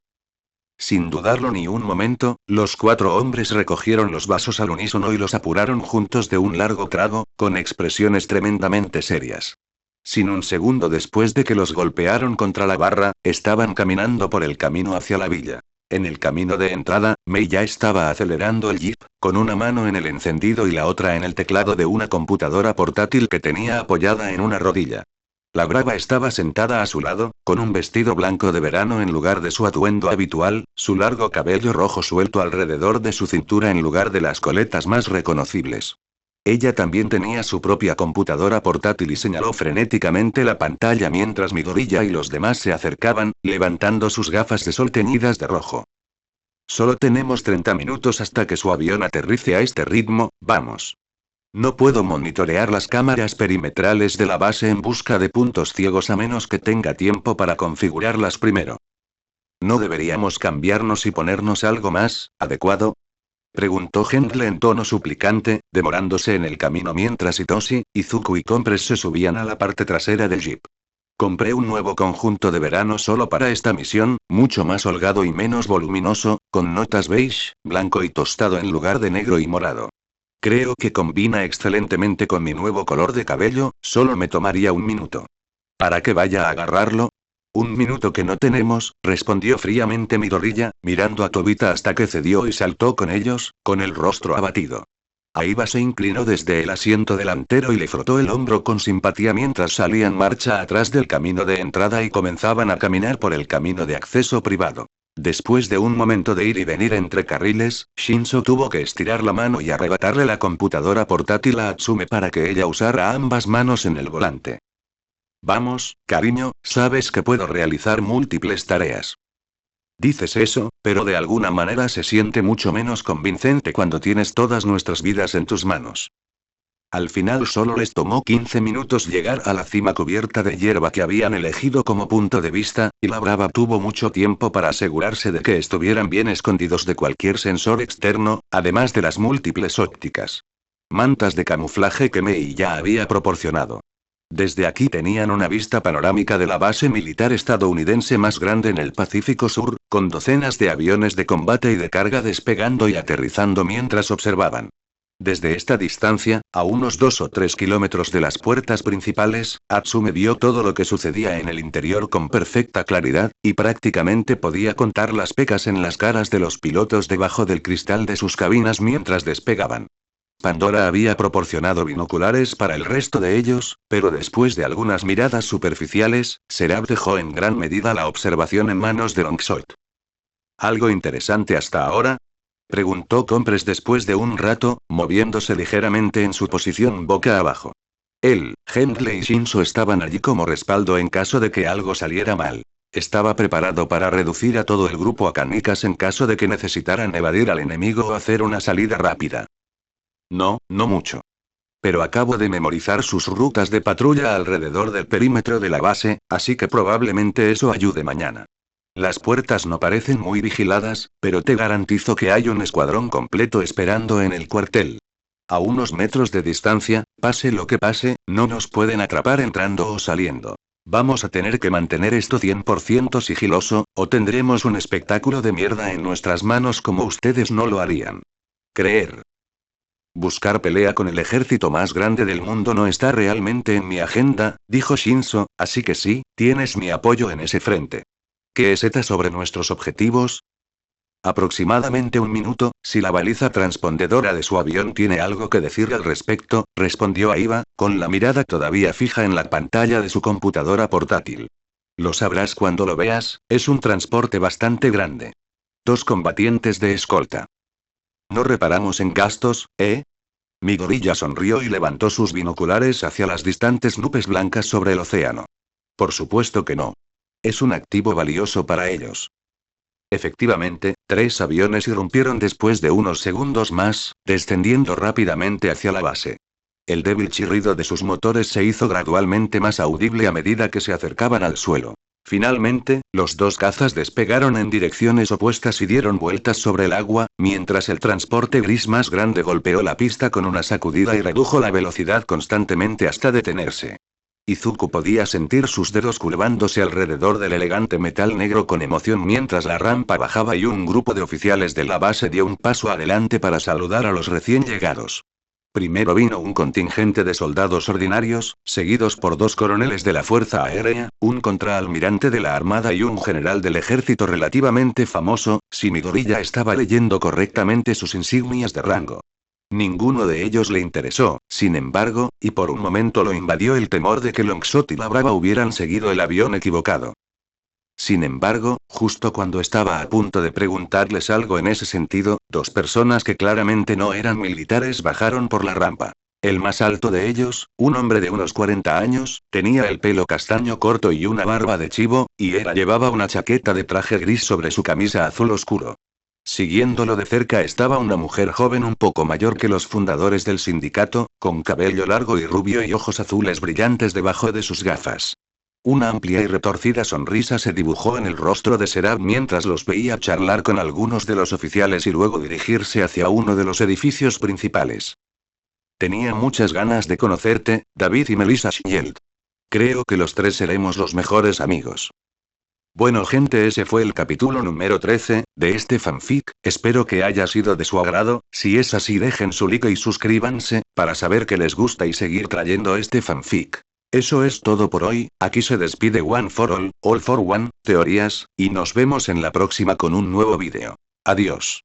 Sin dudarlo ni un momento, los 4 hombres recogieron los vasos al unísono y los apuraron juntos de un largo trago, con expresiones tremendamente serias. Sin un segundo después de que los golpearon contra la barra, estaban caminando por el camino hacia la villa. En el camino de entrada, Mei ya estaba acelerando el jeep, con una mano en el encendido y la otra en el teclado de una computadora portátil que tenía apoyada en una rodilla. La brava estaba sentada a su lado, con un vestido blanco de verano en lugar de su atuendo habitual, su largo cabello rojo suelto alrededor de su cintura en lugar de las coletas más reconocibles. Ella también tenía su propia computadora portátil y señaló frenéticamente la pantalla mientras Midoriya y los demás se acercaban, levantando sus gafas de sol teñidas de rojo. Solo tenemos 30 minutos hasta que su avión aterrice a este ritmo, vamos. No puedo monitorear las cámaras perimetrales de la base en busca de puntos ciegos a menos que tenga tiempo para configurarlas primero. ¿No deberíamos cambiarnos y ponernos algo más adecuado?, preguntó Hendle en tono suplicante, demorándose en el camino mientras Hitoshi, Izuku y Compress se subían a la parte trasera del jeep. Compré un nuevo conjunto de verano solo para esta misión, mucho más holgado y menos voluminoso, con notas beige, blanco y tostado en lugar de negro y morado. Creo que combina excelentemente con mi nuevo color de cabello, solo me tomaría un minuto. ¿Para que vaya a agarrarlo? Un minuto que no tenemos, respondió fríamente Midoriya, mirando a Tobita hasta que cedió y saltó con ellos, con el rostro abatido. Aiba se inclinó desde el asiento delantero y le frotó el hombro con simpatía mientras salían marcha atrás del camino de entrada y comenzaban a caminar por el camino de acceso privado. Después de un momento de ir y venir entre carriles, Shinso tuvo que estirar la mano y arrebatarle la computadora portátil a Atsume para que ella usara ambas manos en el volante. Vamos, cariño, sabes que puedo realizar múltiples tareas. Dices eso, pero de alguna manera se siente mucho menos convincente cuando tienes todas nuestras vidas en tus manos. Al final solo les tomó 15 minutos llegar a la cima cubierta de hierba que habían elegido como punto de vista, y la brava tuvo mucho tiempo para asegurarse de que estuvieran bien escondidos de cualquier sensor externo, además de las múltiples ópticas. Mantas de camuflaje que Mei ya había proporcionado. Desde aquí tenían una vista panorámica de la base militar estadounidense más grande en el Pacífico Sur, con docenas de aviones de combate y de carga despegando y aterrizando mientras observaban. Desde esta distancia, a unos 2 o 3 kilómetros de las puertas principales, Atsume vio todo lo que sucedía en el interior con perfecta claridad, y prácticamente podía contar las pecas en las caras de los pilotos debajo del cristal de sus cabinas mientras despegaban. Pandora había proporcionado binoculares para el resto de ellos, pero después de algunas miradas superficiales, Seraph dejó en gran medida la observación en manos de Longshot. ¿Algo interesante hasta ahora?, preguntó Compress después de un rato, moviéndose ligeramente en su posición boca abajo. Él, Hendle y Shinso estaban allí como respaldo en caso de que algo saliera mal. Estaba preparado para reducir a todo el grupo a canicas en caso de que necesitaran evadir al enemigo o hacer una salida rápida. No, no mucho. Pero acabo de memorizar sus rutas de patrulla alrededor del perímetro de la base, así que probablemente eso ayude mañana. Las puertas no parecen muy vigiladas, pero te garantizo que hay un escuadrón completo esperando en el cuartel. A unos metros de distancia, pase lo que pase, no nos pueden atrapar entrando o saliendo. Vamos a tener que mantener esto 100% sigiloso, o tendremos un espectáculo de mierda en nuestras manos como ustedes no lo harían. Creer. Buscar pelea con el ejército más grande del mundo no está realmente en mi agenda, dijo Shinzo, así que sí, tienes mi apoyo en ese frente. ¿Qué es ETA sobre nuestros objetivos? Aproximadamente un minuto, si la baliza transpondedora de su avión tiene algo que decir al respecto, respondió Aiba, con la mirada todavía fija en la pantalla de su computadora portátil. Lo sabrás cuando lo veas, es un transporte bastante grande. 2 combatientes de escolta. No reparamos en gastos, ¿eh? Midoriya sonrió y levantó sus binoculares hacia las distantes nubes blancas sobre el océano. Por supuesto que no. Es un activo valioso para ellos. Efectivamente, 3 aviones irrumpieron después de unos segundos más, descendiendo rápidamente hacia la base. El débil chirrido de sus motores se hizo gradualmente más audible a medida que se acercaban al suelo. Finalmente, los 2 cazas despegaron en direcciones opuestas y dieron vueltas sobre el agua, mientras el transporte gris más grande golpeó la pista con una sacudida y redujo la velocidad constantemente hasta detenerse. Izuku podía sentir sus dedos curvándose alrededor del elegante metal negro con emoción mientras la rampa bajaba y un grupo de oficiales de la base dio un paso adelante para saludar a los recién llegados. Primero vino un contingente de soldados ordinarios, seguidos por 2 coroneles de la Fuerza Aérea, un contraalmirante de la Armada y un general del ejército relativamente famoso, si Midoriya estaba leyendo correctamente sus insignias de rango. Ninguno de ellos le interesó, sin embargo, y por un momento lo invadió el temor de que Longshot y la Brava hubieran seguido el avión equivocado. Sin embargo, justo cuando estaba a punto de preguntarles algo en ese sentido, 2 personas que claramente no eran militares bajaron por la rampa. El más alto de ellos, un hombre de unos 40 años, tenía el pelo castaño corto y una barba de chivo, y llevaba una chaqueta de traje gris sobre su camisa azul oscuro. Siguiéndolo de cerca estaba una mujer joven un poco mayor que los fundadores del sindicato, con cabello largo y rubio y ojos azules brillantes debajo de sus gafas. Una amplia y retorcida sonrisa se dibujó en el rostro de Seraph mientras los veía charlar con algunos de los oficiales y luego dirigirse hacia uno de los edificios principales. Tenía muchas ganas de conocerte, David y Melissa Shield. Creo que los 3 seremos los mejores amigos. Bueno gente, ese fue el capítulo número 13, de este fanfic, espero que haya sido de su agrado, si es así dejen su like y suscríbanse, para saber que les gusta y seguir trayendo este fanfic. Eso es todo por hoy, aquí se despide One for All for One, teorías, y nos vemos en la próxima con un nuevo vídeo. Adiós.